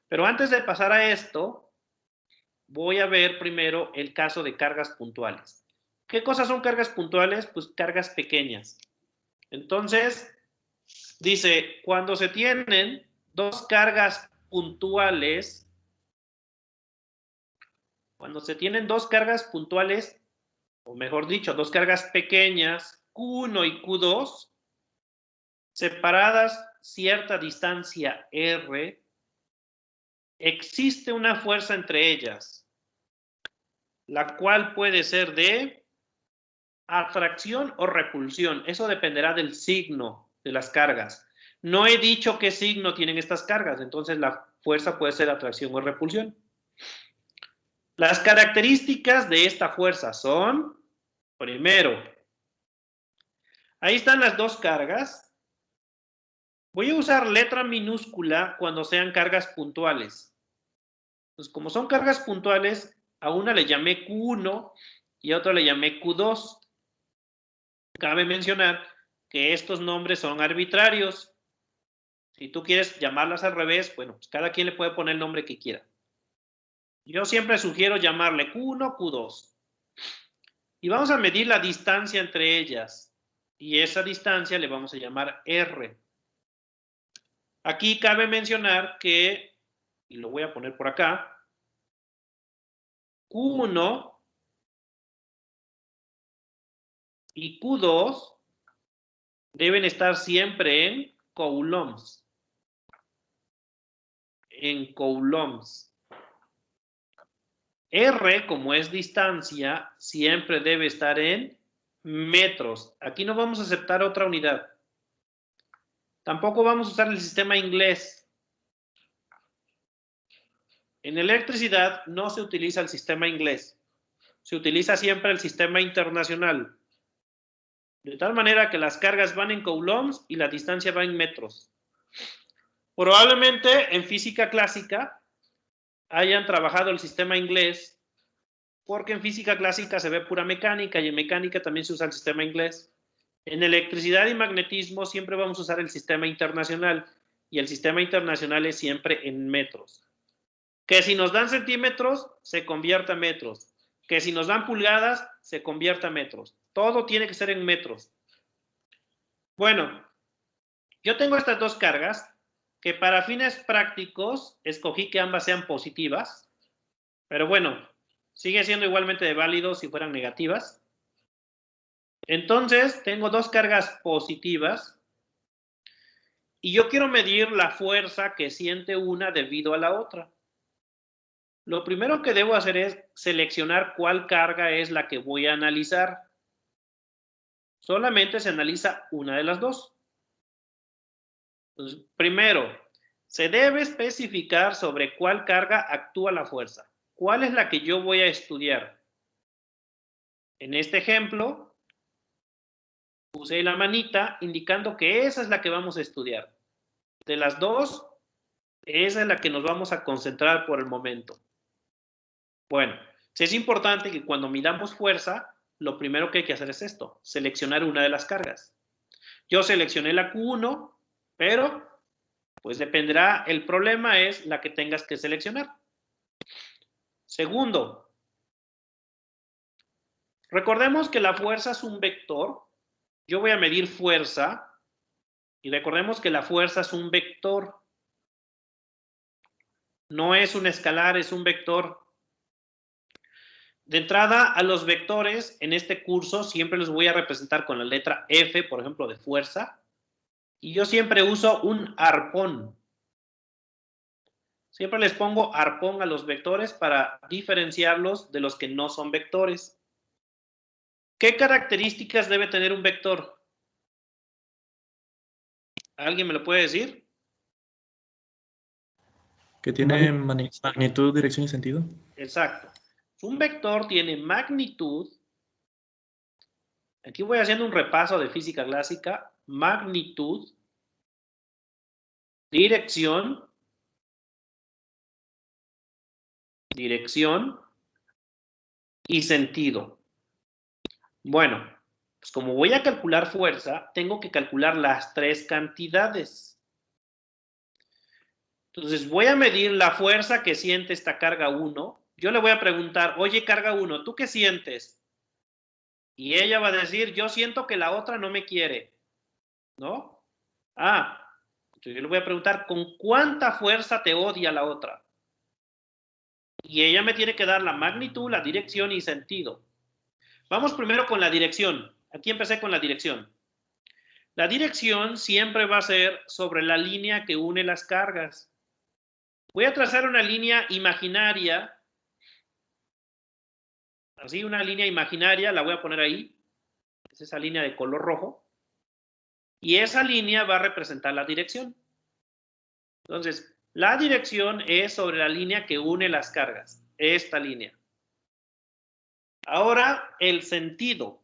Speaker 1: Pero antes de pasar a esto, voy a ver primero el caso de cargas puntuales. ¿Qué cosas son cargas puntuales? Pues cargas pequeñas. Entonces, dice, cuando se tienen dos cargas puntuales, o mejor dicho, dos cargas pequeñas, Q1 y Q2, separadas cierta distancia R, existe una fuerza entre ellas, la cual puede ser de atracción o repulsión. Eso dependerá del signo de las cargas. No he dicho qué signo tienen estas cargas, entonces la fuerza puede ser atracción o repulsión. Las características de esta fuerza son, primero, ahí están las dos cargas. Voy a usar letra minúscula cuando sean cargas puntuales. Pues como son cargas puntuales, a una le llamé Q1 y a otra le llamé Q2. Cabe mencionar que estos nombres son arbitrarios. Si tú quieres llamarlas al revés, bueno, pues cada quien le puede poner el nombre que quiera. Yo siempre sugiero llamarle Q1, Q2. Y vamos a medir la distancia entre ellas. Y esa distancia le vamos a llamar R. Aquí cabe mencionar que, y lo voy a poner por acá, Q1 y Q2 deben estar siempre en coulombs. En coulombs. R, como es distancia, siempre debe estar en metros. Aquí no vamos a aceptar otra unidad. Tampoco vamos a usar el sistema inglés. En electricidad no se utiliza el sistema inglés. Se utiliza siempre el sistema internacional. De tal manera que las cargas van en coulombs y la distancia va en metros. Probablemente en física clásica hayan trabajado el sistema inglés, porque en física clásica se ve pura mecánica y en mecánica también se usa el sistema inglés. En electricidad y magnetismo siempre vamos a usar el sistema internacional y el sistema internacional es siempre en metros. Que si nos dan centímetros, se convierte a metros. Que si nos dan pulgadas, se convierte a metros. Todo tiene que ser en metros. Bueno, yo tengo estas dos cargas que para fines prácticos escogí que ambas sean positivas, pero bueno, sigue siendo igualmente válido si fueran negativas. Entonces, tengo dos cargas positivas y yo quiero medir la fuerza que siente una debido a la otra. Lo primero que debo hacer es seleccionar cuál carga es la que voy a analizar. Solamente se analiza una de las dos. Entonces, primero, se debe especificar sobre cuál carga actúa la fuerza. ¿Cuál es la que yo voy a estudiar? En este ejemplo, puse la manita indicando que esa es la que vamos a estudiar. De las dos, esa es la que nos vamos a concentrar por el momento. Bueno, es importante que cuando midamos fuerza, lo primero que hay que hacer es esto, seleccionar una de las cargas. Yo seleccioné la Q1, pero pues dependerá, el problema es la que tengas que seleccionar. Segundo, recordemos que la fuerza es un vector. Yo voy a medir fuerza y recordemos que la fuerza es un vector. No es un escalar, es un vector. De entrada, a los vectores en este curso siempre los voy a representar con la letra F, por ejemplo, de fuerza. Y yo siempre uso un arpón. Siempre les pongo arpón a los vectores para diferenciarlos de los que no son vectores. ¿Qué características debe tener un vector? ¿Alguien me lo puede decir?
Speaker 8: Que tiene magnitud, dirección y sentido.
Speaker 1: Exacto. Un vector tiene magnitud. Aquí voy haciendo un repaso de física clásica. Magnitud, dirección y sentido. Bueno, pues como voy a calcular fuerza, tengo que calcular las tres cantidades. Entonces voy a medir la fuerza que siente esta carga 1. Yo le voy a preguntar, oye, carga 1, ¿tú qué sientes? Y ella va a decir, yo siento que la otra no me quiere, ¿no? Entonces yo le voy a preguntar, ¿con cuánta fuerza te odia la otra? Y ella me tiene que dar la magnitud, la dirección y sentido. Vamos primero con la dirección. Aquí empecé con la dirección. La dirección siempre va a ser sobre la línea que une las cargas. Voy a trazar una línea imaginaria. Así, una línea imaginaria, la voy a poner ahí. Es esa línea de color rojo. Y esa línea va a representar la dirección. Entonces, la dirección es sobre la línea que une las cargas. Esta línea. Ahora, el sentido.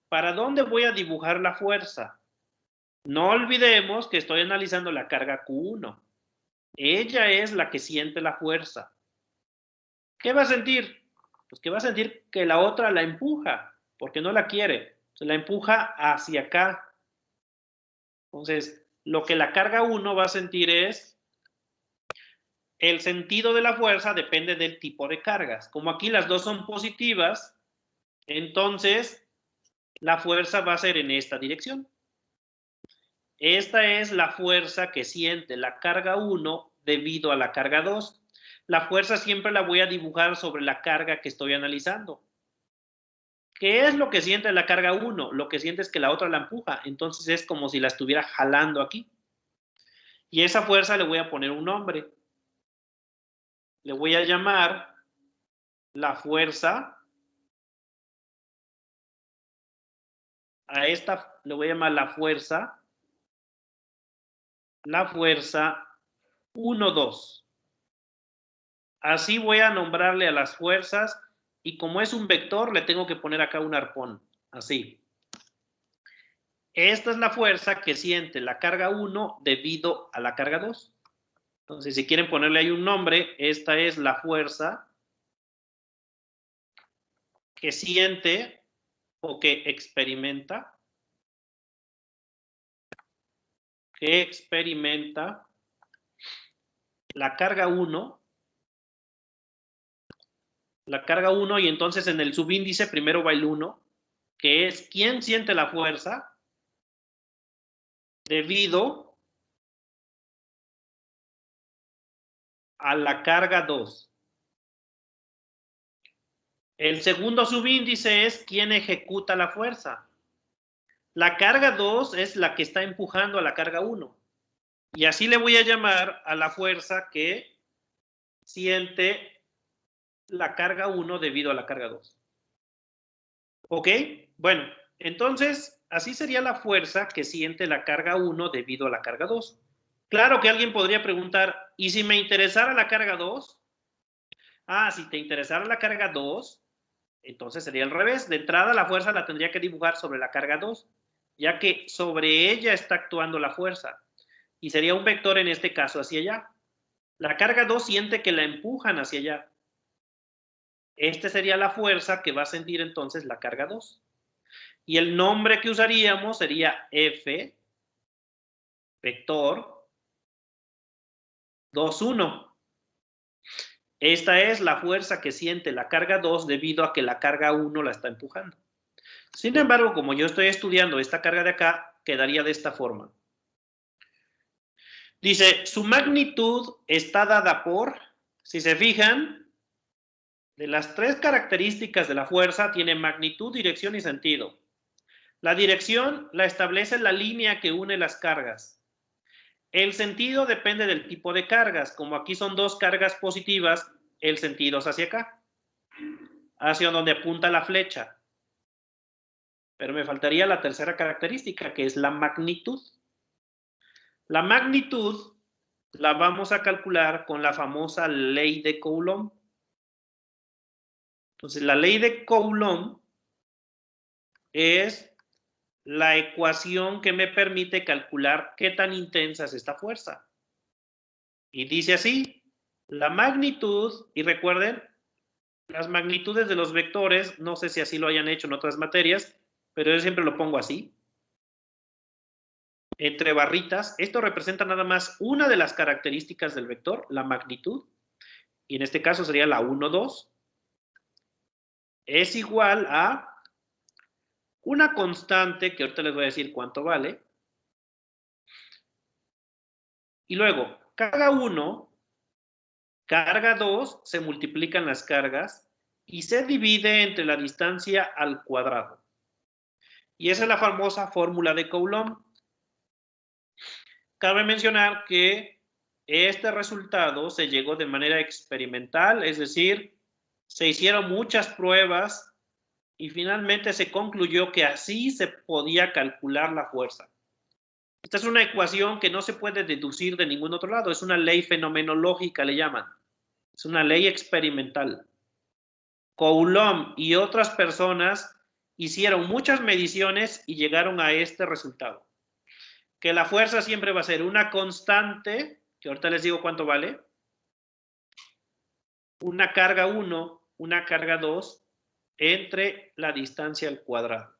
Speaker 1: ¿Para dónde voy a dibujar la fuerza? No olvidemos que estoy analizando la carga Q1. Ella es la que siente la fuerza. ¿Qué va a sentir? Pues que va a sentir que la otra la empuja, porque no la quiere. Se la empuja hacia acá. Entonces, lo que la carga 1 va a sentir es el sentido de la fuerza depende del tipo de cargas. Como aquí las dos son positivas, entonces la fuerza va a ser en esta dirección. Esta es la fuerza que siente la carga 1 debido a la carga 2. La fuerza siempre la voy a dibujar sobre la carga que estoy analizando. ¿Qué es lo que siente la carga 1? Lo que siente es que la otra la empuja. Entonces es como si la estuviera jalando aquí. Y esa fuerza le voy a poner un nombre. Le voy a llamar la fuerza. A esta le voy a llamar la fuerza 1, 2. Así voy a nombrarle a las fuerzas y como es un vector le tengo que poner acá un arpón, así. Esta es la fuerza que siente la carga 1 debido a la carga 2. Entonces, si quieren ponerle ahí un nombre, esta es la fuerza que siente o que experimenta la carga 1. La carga 1 y entonces en el subíndice primero va el 1, que es quién siente la fuerza debido a la carga 2. El segundo subíndice es quién ejecuta la fuerza. La carga 2 es la que está empujando a la carga 1. Y así le voy a llamar a la fuerza que siente la carga 1 debido a la carga 2. ¿Ok? Bueno, entonces, así sería la fuerza que siente la carga 1 debido a la carga 2. Claro que alguien podría preguntar, ¿y si me interesara la carga 2? Ah, si te interesara la carga 2, entonces sería al revés. De entrada, la fuerza la tendría que dibujar sobre la carga 2, ya que sobre ella está actuando la fuerza. Y sería un vector en este caso hacia allá. La carga 2 siente que la empujan hacia allá. Esta sería la fuerza que va a sentir entonces la carga 2. Y el nombre que usaríamos sería F, vector, 2, 1. Esta es la fuerza que siente la carga 2 debido a que la carga 1 la está empujando. Sin embargo, como yo estoy estudiando esta carga de acá, quedaría de esta forma. Dice, su magnitud está dada por, si se fijan, de las tres características de la fuerza, tiene magnitud, dirección y sentido. La dirección la establece la línea que une las cargas. El sentido depende del tipo de cargas. Como aquí son dos cargas positivas, el sentido es hacia acá, hacia donde apunta la flecha. Pero me faltaría la tercera característica, que es la magnitud. La magnitud la vamos a calcular con la famosa ley de Coulomb. Entonces, la ley de Coulomb es la ecuación que me permite calcular qué tan intensa es esta fuerza. Y dice así, la magnitud, y recuerden, las magnitudes de los vectores, no sé si así lo hayan hecho en otras materias, pero yo siempre lo pongo así, entre barritas. Esto representa nada más una de las características del vector, la magnitud, y en este caso sería la 1, 2, es igual a una constante, que ahorita les voy a decir cuánto vale, y luego, carga 1, carga 2, se multiplican las cargas, y se divide entre la distancia al cuadrado. Y esa es la famosa fórmula de Coulomb. Cabe mencionar que este resultado se llegó de manera experimental, es decir, se hicieron muchas pruebas y finalmente se concluyó que así se podía calcular la fuerza. Esta es una ecuación que no se puede deducir de ningún otro lado, es una ley fenomenológica, le llaman. Es una ley experimental. Coulomb y otras personas hicieron muchas mediciones y llegaron a este resultado. Que la fuerza siempre va a ser una constante, que ahorita les digo cuánto vale, una carga 1, una carga 2, entre la distancia al cuadrado.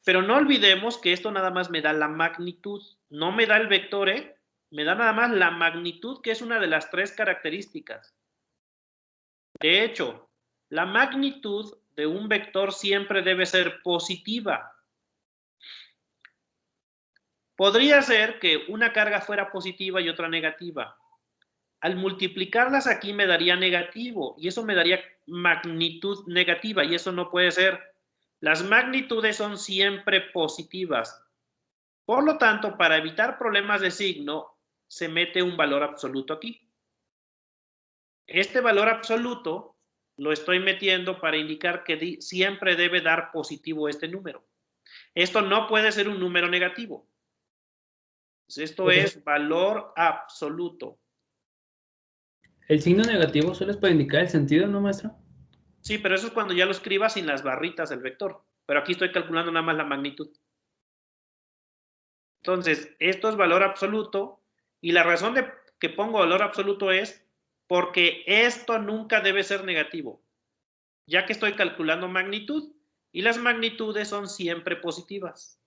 Speaker 1: Pero no olvidemos que esto nada más me da la magnitud, no me da el vector, me da nada más la magnitud, que es una de las tres características. De hecho, la magnitud de un vector siempre debe ser positiva. Podría ser que una carga fuera positiva y otra negativa. Al multiplicarlas aquí me daría negativo y eso me daría magnitud negativa y eso no puede ser. Las magnitudes son siempre positivas. Por lo tanto, para evitar problemas de signo, se mete un valor absoluto aquí. Este valor absoluto lo estoy metiendo para indicar que siempre debe dar positivo este número. Esto no puede ser un número negativo. Esto es valor absoluto.
Speaker 5: El signo negativo solo es para indicar el sentido, ¿no, maestro?
Speaker 1: Sí, pero eso es cuando ya lo escribas sin las barritas del vector. Pero aquí estoy calculando nada más la magnitud. Entonces, esto es valor absoluto. Y la razón de que pongo valor absoluto es porque esto nunca debe ser negativo, ya que estoy calculando magnitud. Y las magnitudes son siempre positivas.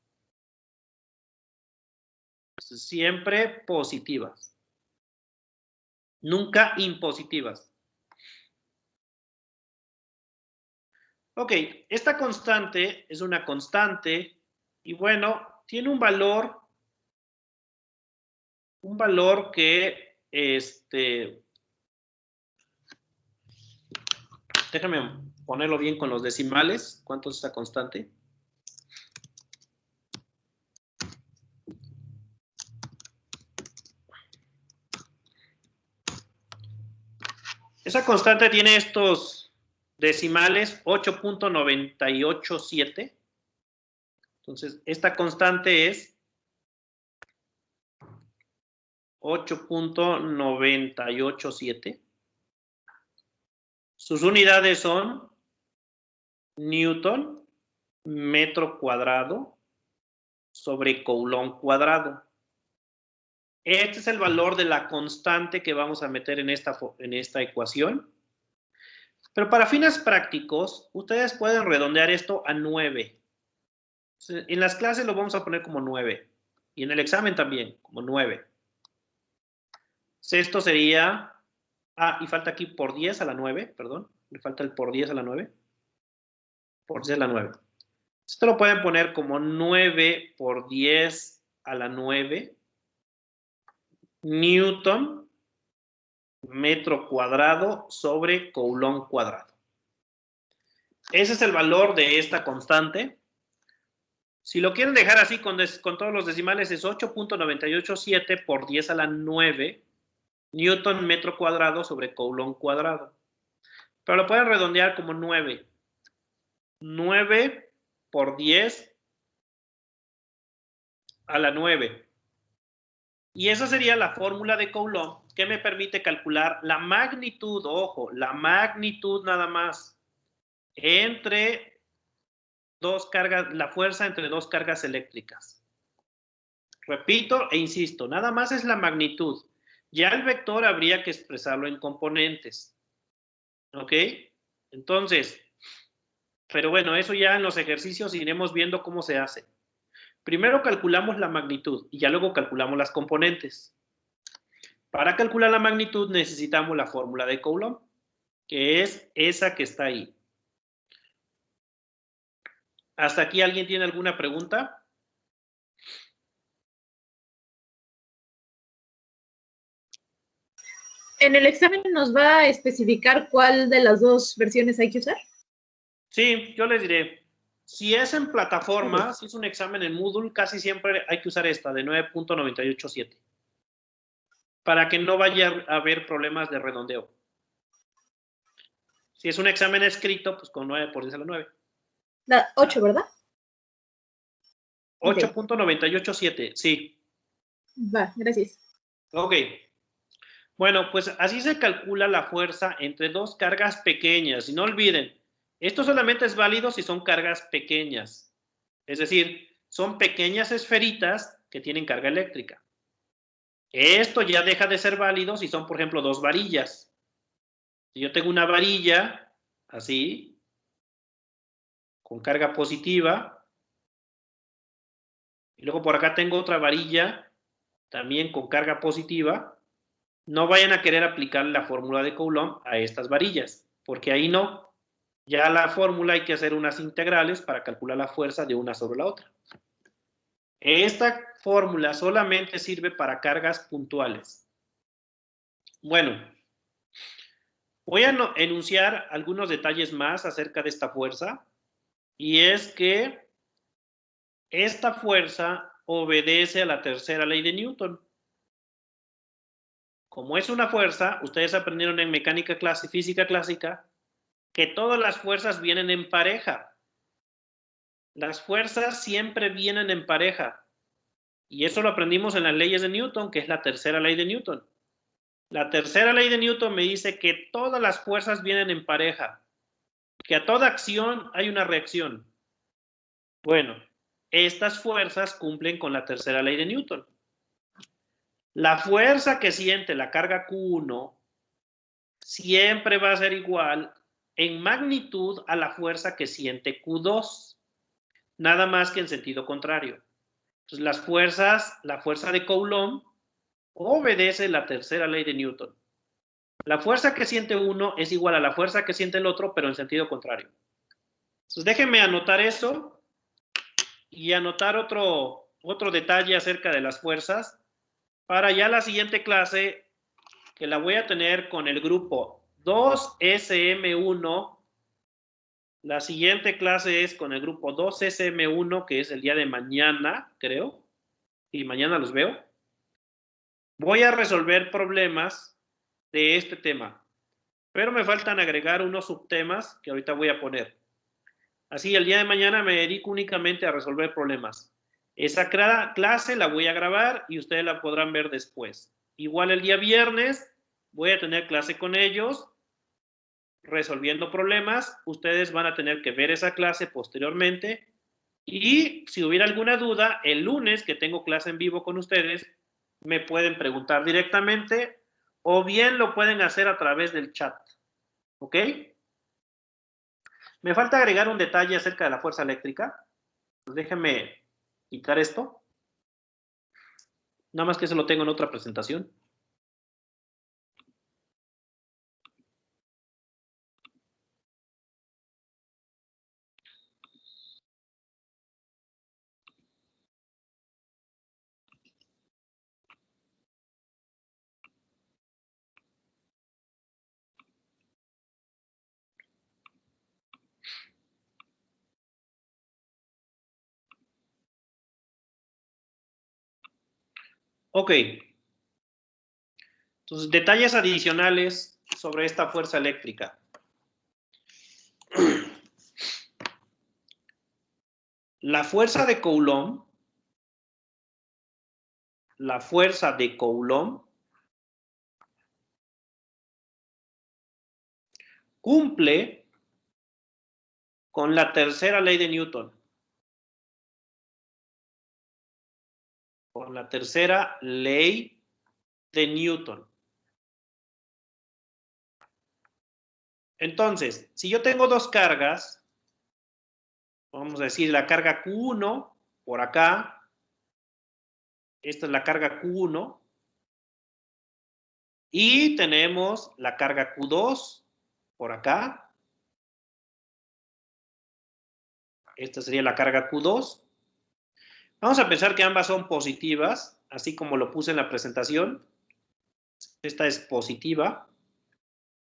Speaker 1: Siempre positivas. Nunca impositivas. Ok, esta constante es una constante y bueno, tiene un valor que, déjame ponerlo bien con los decimales. ¿Cuánto es esta constante? Esa constante tiene estos decimales 8.987. Entonces, esta constante es 8.987. Sus unidades son Newton, metro cuadrado, sobre coulomb cuadrado. Este es el valor de la constante que vamos a meter en esta ecuación. Pero para fines prácticos, ustedes pueden redondear esto a 9. En las clases lo vamos a poner como 9. Y en el examen también, como 9. Esto sería... Ah, y falta aquí por 10 a la 9, perdón. Le falta el por 10 a la 9. Por 10 a la 9. Esto lo pueden poner como 9 por 10 a la 9. Newton, metro cuadrado sobre coulomb cuadrado. Ese es el valor de esta constante. Si lo quieren dejar así con todos los decimales es 8.987 por 10 a la 9 Newton metro cuadrado sobre coulomb cuadrado. Pero lo pueden redondear como 9. 9 por 10 a la 9. Y esa sería la fórmula de Coulomb que me permite calcular la magnitud, ojo, la magnitud nada más, entre dos cargas, la fuerza entre dos cargas eléctricas. Repito e insisto, nada más es la magnitud. Ya el vector habría que expresarlo en componentes. ¿Ok? Entonces, pero bueno, eso ya en los ejercicios iremos viendo cómo se hace. Primero calculamos la magnitud y ya luego calculamos las componentes. Para calcular la magnitud necesitamos la fórmula de Coulomb, que es esa que está ahí. ¿Hasta aquí alguien tiene alguna pregunta?
Speaker 3: ¿En el examen nos va a especificar cuál de las dos versiones hay que usar?
Speaker 1: Sí, yo les diré. Si es en plataforma, si es un examen en Moodle, casi siempre hay que usar esta de 9.987. Para que no vaya a haber problemas de redondeo. Si es un examen escrito, pues con 9 por 10 a la 9.
Speaker 3: La 8, ¿verdad?
Speaker 1: 8.987, sí.
Speaker 3: Va, gracias.
Speaker 1: Ok. Bueno, pues así se calcula la fuerza entre dos cargas pequeñas. Y no olviden, esto solamente es válido si son cargas pequeñas. Es decir, son pequeñas esferitas que tienen carga eléctrica. Esto ya deja de ser válido si son, por ejemplo, dos varillas. Si yo tengo una varilla, así, con carga positiva, y luego por acá tengo otra varilla, también con carga positiva, no vayan a querer aplicar la fórmula de Coulomb a estas varillas, porque ahí no. Ya la fórmula hay que hacer unas integrales para calcular la fuerza de una sobre la otra. Esta fórmula solamente sirve para cargas puntuales. Bueno, voy a enunciar algunos detalles más acerca de esta fuerza. Y es que esta fuerza obedece a la tercera ley de Newton. Como es una fuerza, ustedes aprendieron en mecánica clásica, física clásica, que todas las fuerzas vienen en pareja. Las fuerzas siempre vienen en pareja. Y eso lo aprendimos en las leyes de Newton, que es la tercera ley de Newton. La tercera ley de Newton me dice que todas las fuerzas vienen en pareja, que a toda acción hay una reacción. Bueno, estas fuerzas cumplen con la tercera ley de Newton. La fuerza que siente la carga Q1 siempre va a ser igual en magnitud a la fuerza que siente Q2, nada más que en sentido contrario. Entonces, la fuerza de Coulomb obedece la tercera ley de Newton. La fuerza que siente uno es igual a la fuerza que siente el otro, pero en sentido contrario. Entonces, déjenme anotar eso y anotar otro detalle acerca de las fuerzas para ya la siguiente clase, que la voy a tener con el grupo 2SM1. La siguiente clase es con el grupo 2SM1, que es el día de mañana, creo. Y mañana los veo. Voy a resolver problemas de este tema, pero me faltan agregar unos subtemas que ahorita voy a poner. Así, el día de mañana me dedico únicamente a resolver problemas. Esa clase la voy a grabar y ustedes la podrán ver después. Igual el día viernes voy a tener clase con ellos, resolviendo problemas. Ustedes van a tener que ver esa clase posteriormente. Y si hubiera alguna duda, el lunes que tengo clase en vivo con ustedes, me pueden preguntar directamente o bien lo pueden hacer a través del chat. ¿Ok? Me falta agregar un detalle acerca de la fuerza eléctrica. Pues déjenme quitar esto. Nada más que eso lo tengo en otra presentación. Ok. Entonces, detalles adicionales sobre esta fuerza eléctrica. La fuerza de Coulomb cumple con la tercera ley de Newton. Con la tercera ley de Newton. Entonces, si yo tengo dos cargas, vamos a decir la carga Q1 por acá, esta es la carga Q1, y tenemos la carga Q2 por acá, esta sería la carga Q2. Vamos a pensar que ambas son positivas, así como lo puse en la presentación. Esta es positiva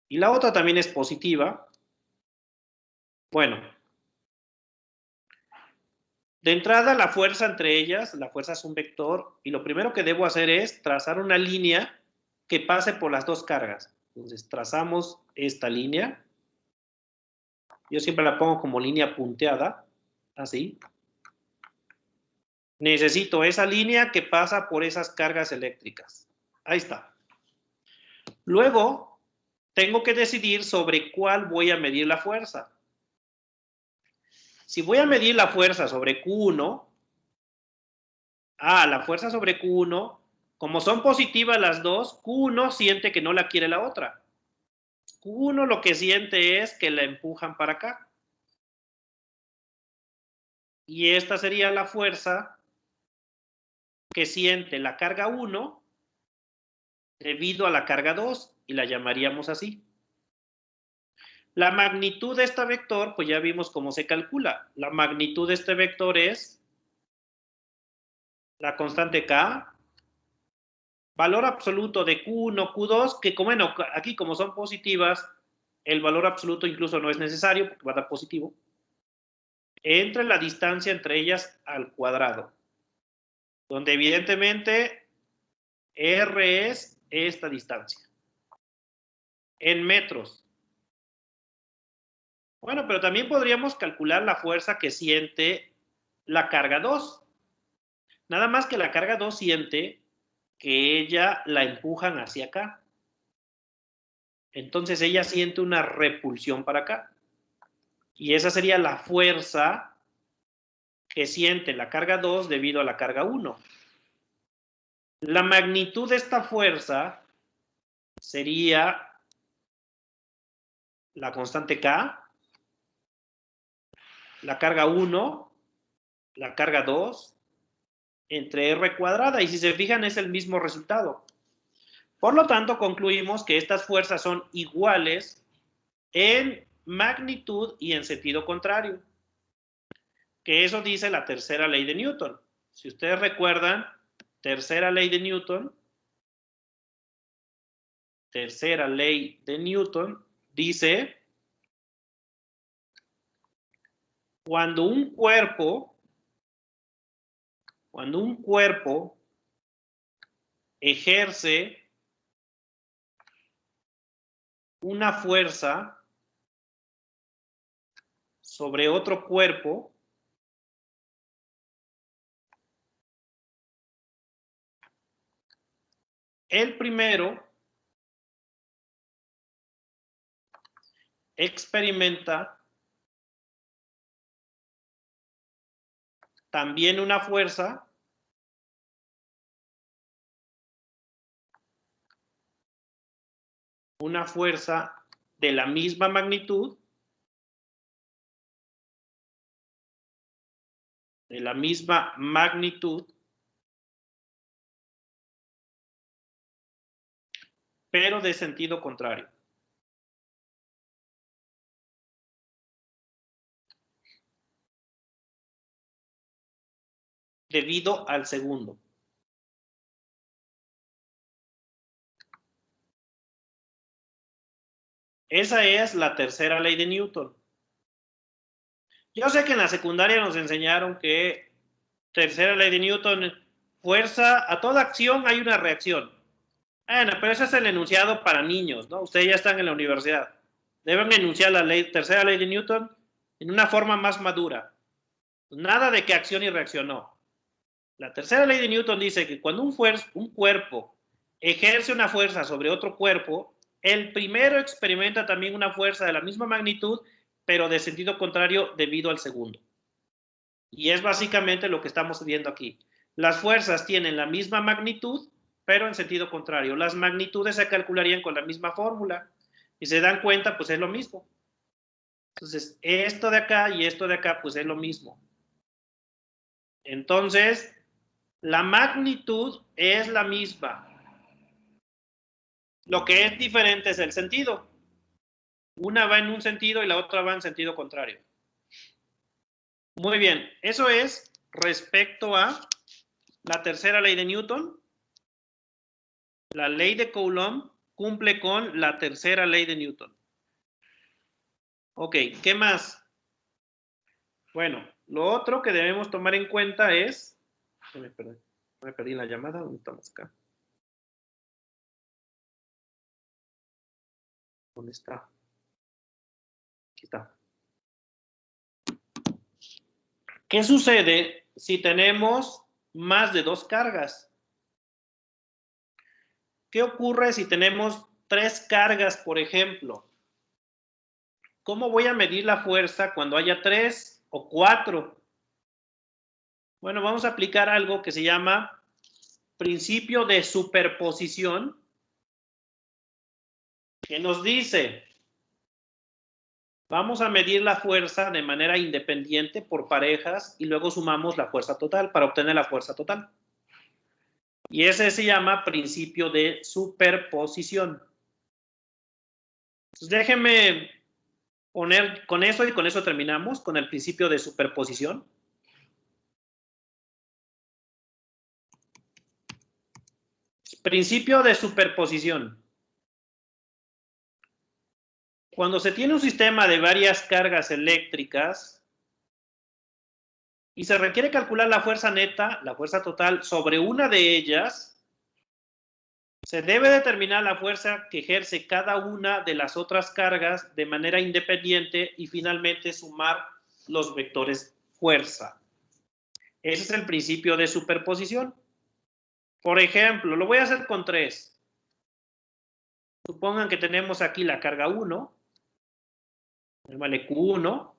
Speaker 1: y la otra también es positiva. Bueno, de entrada la fuerza entre ellas, la fuerza es un vector y lo primero que debo hacer es trazar una línea que pase por las dos cargas. Entonces trazamos esta línea. Yo siempre la pongo como línea punteada, así. Necesito esa línea que pasa por esas cargas eléctricas. Ahí está. Luego, tengo que decidir sobre cuál voy a medir la fuerza. Si voy a medir la fuerza sobre Q1, la fuerza sobre Q1, como son positivas las dos, Q1 siente que no la quiere la otra. Q1 lo que siente es que la empujan para acá. Y esta sería la fuerza que siente la carga 1 debido a la carga 2 y la llamaríamos así. La magnitud de este vector, pues ya vimos cómo se calcula. La magnitud de este vector es la constante K, valor absoluto de Q1, Q2, que como, bueno, aquí como son positivas, el valor absoluto incluso no es necesario porque va a dar positivo. entre la distancia entre ellas al cuadrado, donde evidentemente R es esta distancia, en metros. Bueno, pero también podríamos calcular la fuerza que siente la carga 2. Nada más que la carga 2 siente que ella la empujan hacia acá. Entonces ella siente una repulsión para acá. Y esa sería la fuerza que siente la carga 2 debido a la carga 1. La magnitud de esta fuerza sería la constante K, la carga 1, la carga 2, entre R cuadrada. Y si se fijan es el mismo resultado. Por lo tanto, concluimos que estas fuerzas son iguales en magnitud y en sentido contrario. Que eso dice la tercera ley de Newton. Si ustedes recuerdan, tercera ley de Newton dice, cuando un cuerpo ejerce una fuerza sobre otro cuerpo, el primero experimenta también una fuerza de la misma magnitud, pero de sentido contrario. Debido al segundo. Esa es la tercera ley de Newton. Yo sé que en la secundaria nos enseñaron que tercera ley de Newton, fuerza, a toda acción hay una reacción. Bueno, pero ese es el enunciado para niños, ¿no? Ustedes ya están en la universidad. Deben enunciar la tercera ley de Newton en una forma más madura. Nada de que acción y reacción, no. La tercera ley de Newton dice que cuando un cuerpo ejerce una fuerza sobre otro cuerpo, el primero experimenta también una fuerza de la misma magnitud, pero de sentido contrario debido al segundo. Y es básicamente lo que estamos viendo aquí. Las fuerzas tienen la misma magnitud, pero en sentido contrario. Las magnitudes se calcularían con la misma fórmula. Y se dan cuenta, pues es lo mismo. Entonces, esto de acá y esto de acá, pues es lo mismo. Entonces, la magnitud es la misma. Lo que es diferente es el sentido. Una va en un sentido y la otra va en sentido contrario. Muy bien, eso es respecto a la tercera ley de Newton. La ley de Coulomb cumple con la tercera ley de Newton. Ok, ¿qué más? Bueno, lo otro que debemos tomar en cuenta es... Me perdí la llamada. ¿Dónde estamos acá? ¿Dónde está? Aquí está. ¿Qué sucede si tenemos más de dos cargas? ¿Qué ocurre si tenemos 3 cargas, por ejemplo? ¿Cómo voy a medir la fuerza cuando haya 3 o 4? Bueno, vamos a aplicar algo que se llama principio de superposición, que nos dice, vamos a medir la fuerza de manera independiente por parejas y luego sumamos la fuerza total para obtener la fuerza total. Y ese se llama principio de superposición. Entonces, déjenme poner con eso y con eso terminamos, con el principio de superposición. Principio de superposición. Cuando se tiene un sistema de varias cargas eléctricas, y se requiere calcular la fuerza neta, la fuerza total, sobre una de ellas, se debe determinar la fuerza que ejerce cada una de las otras cargas de manera independiente y finalmente sumar los vectores fuerza. Ese es el principio de superposición. Por ejemplo, lo voy a hacer con 3. Supongan que tenemos aquí la carga 1, vale Q1,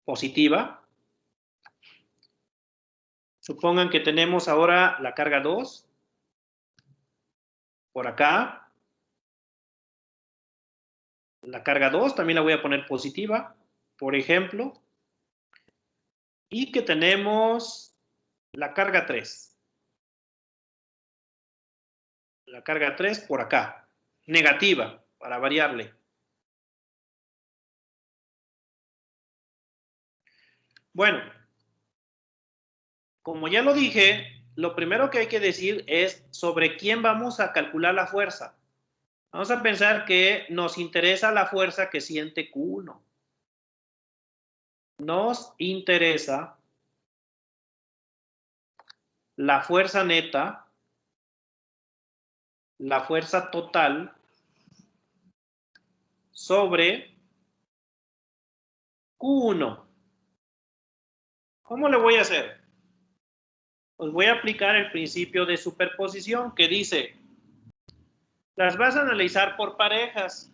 Speaker 1: positiva. Supongan que tenemos ahora la carga 2, por acá. La carga 2 también la voy a poner positiva, por ejemplo. Y que tenemos la carga 3. La carga 3 por acá, negativa, para variarle. Bueno, como ya lo dije, lo primero que hay que decir es sobre quién vamos a calcular la fuerza. Vamos a pensar que nos interesa la fuerza que siente Q1. Nos interesa la fuerza neta, la fuerza total sobre Q1. ¿Cómo le voy a hacer? Pues voy a aplicar el principio de superposición que dice, las vas a analizar por parejas.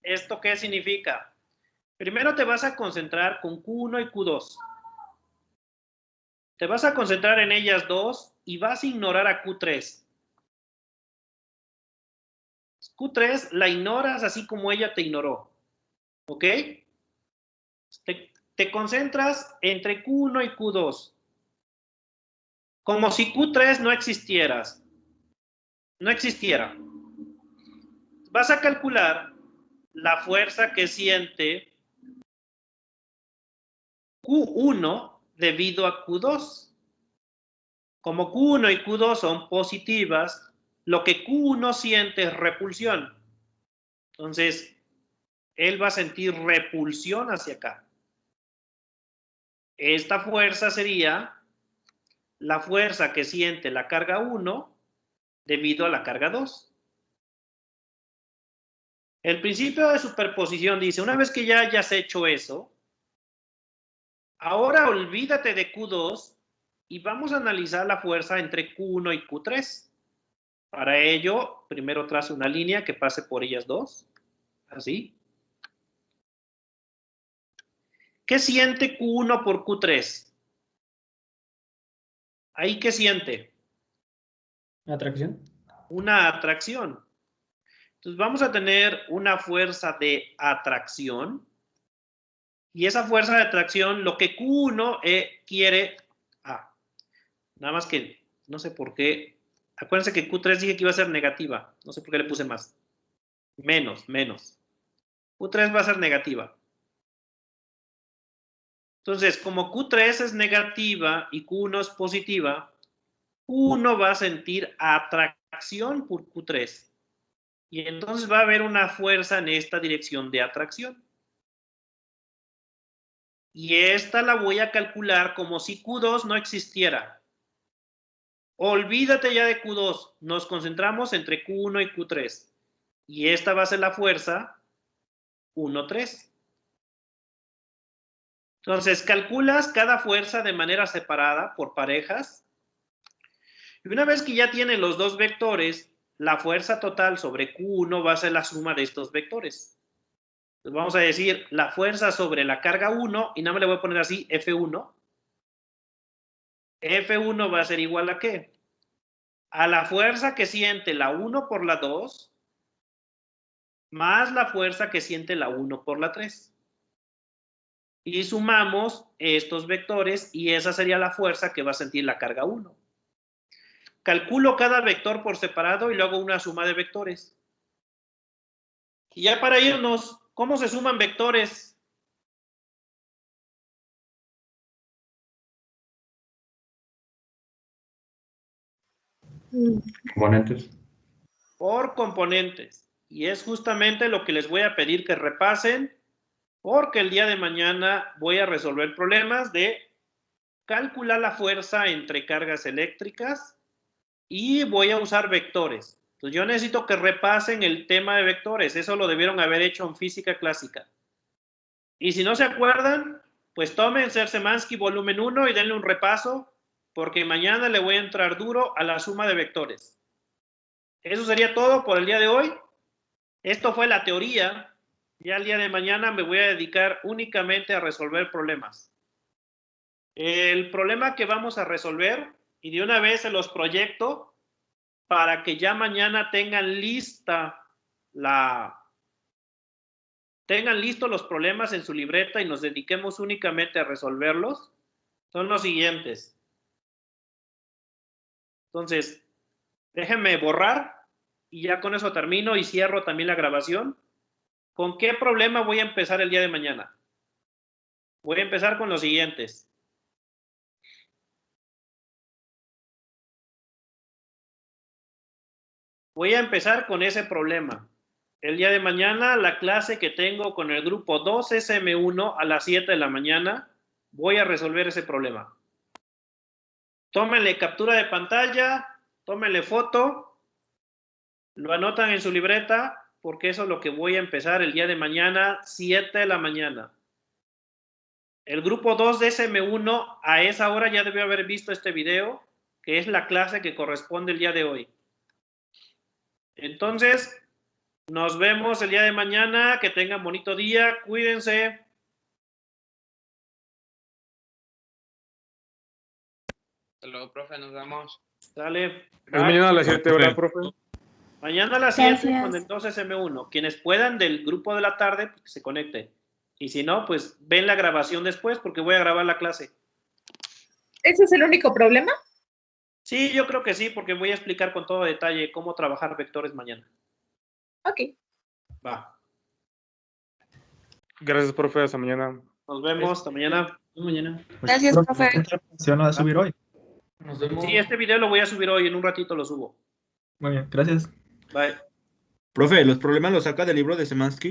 Speaker 1: ¿Esto qué significa? Primero te vas a concentrar con Q1 y Q2. Te vas a concentrar en ellas dos y vas a ignorar a Q3. Q3 la ignoras así como ella te ignoró. ¿Ok? Te concentras entre Q1 y Q2. Como si Q3 no existiera. Vas a calcular la fuerza que siente Q1 debido a Q2. Como Q1 y Q2 son positivas, lo que Q1 siente es repulsión. Entonces, él va a sentir repulsión hacia acá. Esta fuerza sería la fuerza que siente la carga 1 debido a la carga 2. El principio de superposición dice, una vez que ya hayas hecho eso, ahora olvídate de Q2 y vamos a analizar la fuerza entre Q1 y Q3. Para ello, primero trazo una línea que pase por ellas dos, así. ¿Qué siente Q1 por Q3? ¿Ahí qué siente?
Speaker 5: ¿Atracción?
Speaker 1: Una atracción. Entonces vamos a tener una fuerza de atracción. Y esa fuerza de atracción, lo que Q1 quiere... nada más que no sé por qué. Acuérdense que Q3 dije que iba a ser negativa. No sé por qué le puse más. Menos. Q3 va a ser negativa. Entonces, como Q3 es negativa y Q1 es positiva, Q1 va a sentir atracción por Q3. Y entonces va a haber una fuerza en esta dirección de atracción. Y esta la voy a calcular como si Q2 no existiera. Olvídate ya de Q2. Nos concentramos entre Q1 y Q3. Y esta va a ser la fuerza 1,3. Entonces, calculas cada fuerza de manera separada por parejas. Y una vez que ya tienen los dos vectores, la fuerza total sobre Q1 va a ser la suma de estos vectores. Entonces vamos a decir la fuerza sobre la carga 1, y nada más le voy a poner así, F1. F1 va a ser igual a ¿qué? A la fuerza que siente la 1 por la 2, más la fuerza que siente la 1 por la 3. Y sumamos estos vectores, y esa sería la fuerza que va a sentir la carga 1. Calculo cada vector por separado y luego una suma de vectores. Y ya para irnos, ¿cómo se suman vectores?
Speaker 8: Componentes.
Speaker 1: Por componentes. Y es justamente lo que les voy a pedir que repasen porque el día de mañana voy a resolver problemas de calcular la fuerza entre cargas eléctricas y voy a usar vectores. Entonces yo necesito que repasen el tema de vectores. Eso lo debieron haber hecho en física clásica. Y si no se acuerdan, pues tomen Semansky volumen 1 y denle un repaso, porque mañana le voy a entrar duro a la suma de vectores. Eso sería todo por el día de hoy. Esto fue la teoría. Ya el día de mañana me voy a dedicar únicamente a resolver problemas. El problema que vamos a resolver, y de una vez se los proyecto para que ya mañana tengan listos los problemas en su libreta y nos dediquemos únicamente a resolverlos, son los siguientes. Entonces, déjenme borrar y ya con eso termino y cierro también la grabación. ¿Con qué problema voy a empezar el día de mañana? Voy a empezar con los siguientes. Voy a empezar con ese problema. El día de mañana, la clase que tengo con el grupo 2 SM1 a las 7 de la mañana, voy a resolver ese problema. Tómenle captura de pantalla, tómenle foto, lo anotan en su libreta, porque eso es lo que voy a empezar el día de mañana, 7 de la mañana. El grupo 2 de SM1 a esa hora ya debió haber visto este video, que es la clase que corresponde el día de hoy. Entonces, nos vemos el día de mañana, que tengan bonito día, cuídense.
Speaker 7: Hasta luego, profe, nos vemos.
Speaker 1: Dale.
Speaker 2: Es mañana a las 7, ¿verdad, profe?
Speaker 1: Mañana a las 7
Speaker 3: Gracias.
Speaker 1: con el 2SM1. Quienes puedan del grupo de la tarde, pues, que se conecten. Y si no, pues ven la grabación después, porque voy a grabar la clase.
Speaker 3: ¿Ese es el único problema?
Speaker 1: Sí, yo creo que sí, porque voy a explicar con todo detalle cómo trabajar vectores mañana.
Speaker 3: Ok.
Speaker 1: Va.
Speaker 2: Gracias, profe. Hasta mañana.
Speaker 1: Nos vemos. Hasta mañana.
Speaker 5: Mañana.
Speaker 9: Gracias, profe.
Speaker 8: ¿Esta presentación la va a subir hoy?
Speaker 5: Nos vemos.
Speaker 1: Sí, este video lo voy a subir hoy. En un ratito lo subo.
Speaker 8: Muy bien, gracias.
Speaker 1: Bye.
Speaker 10: Profe, ¿los problemas los saca del libro de Semansky?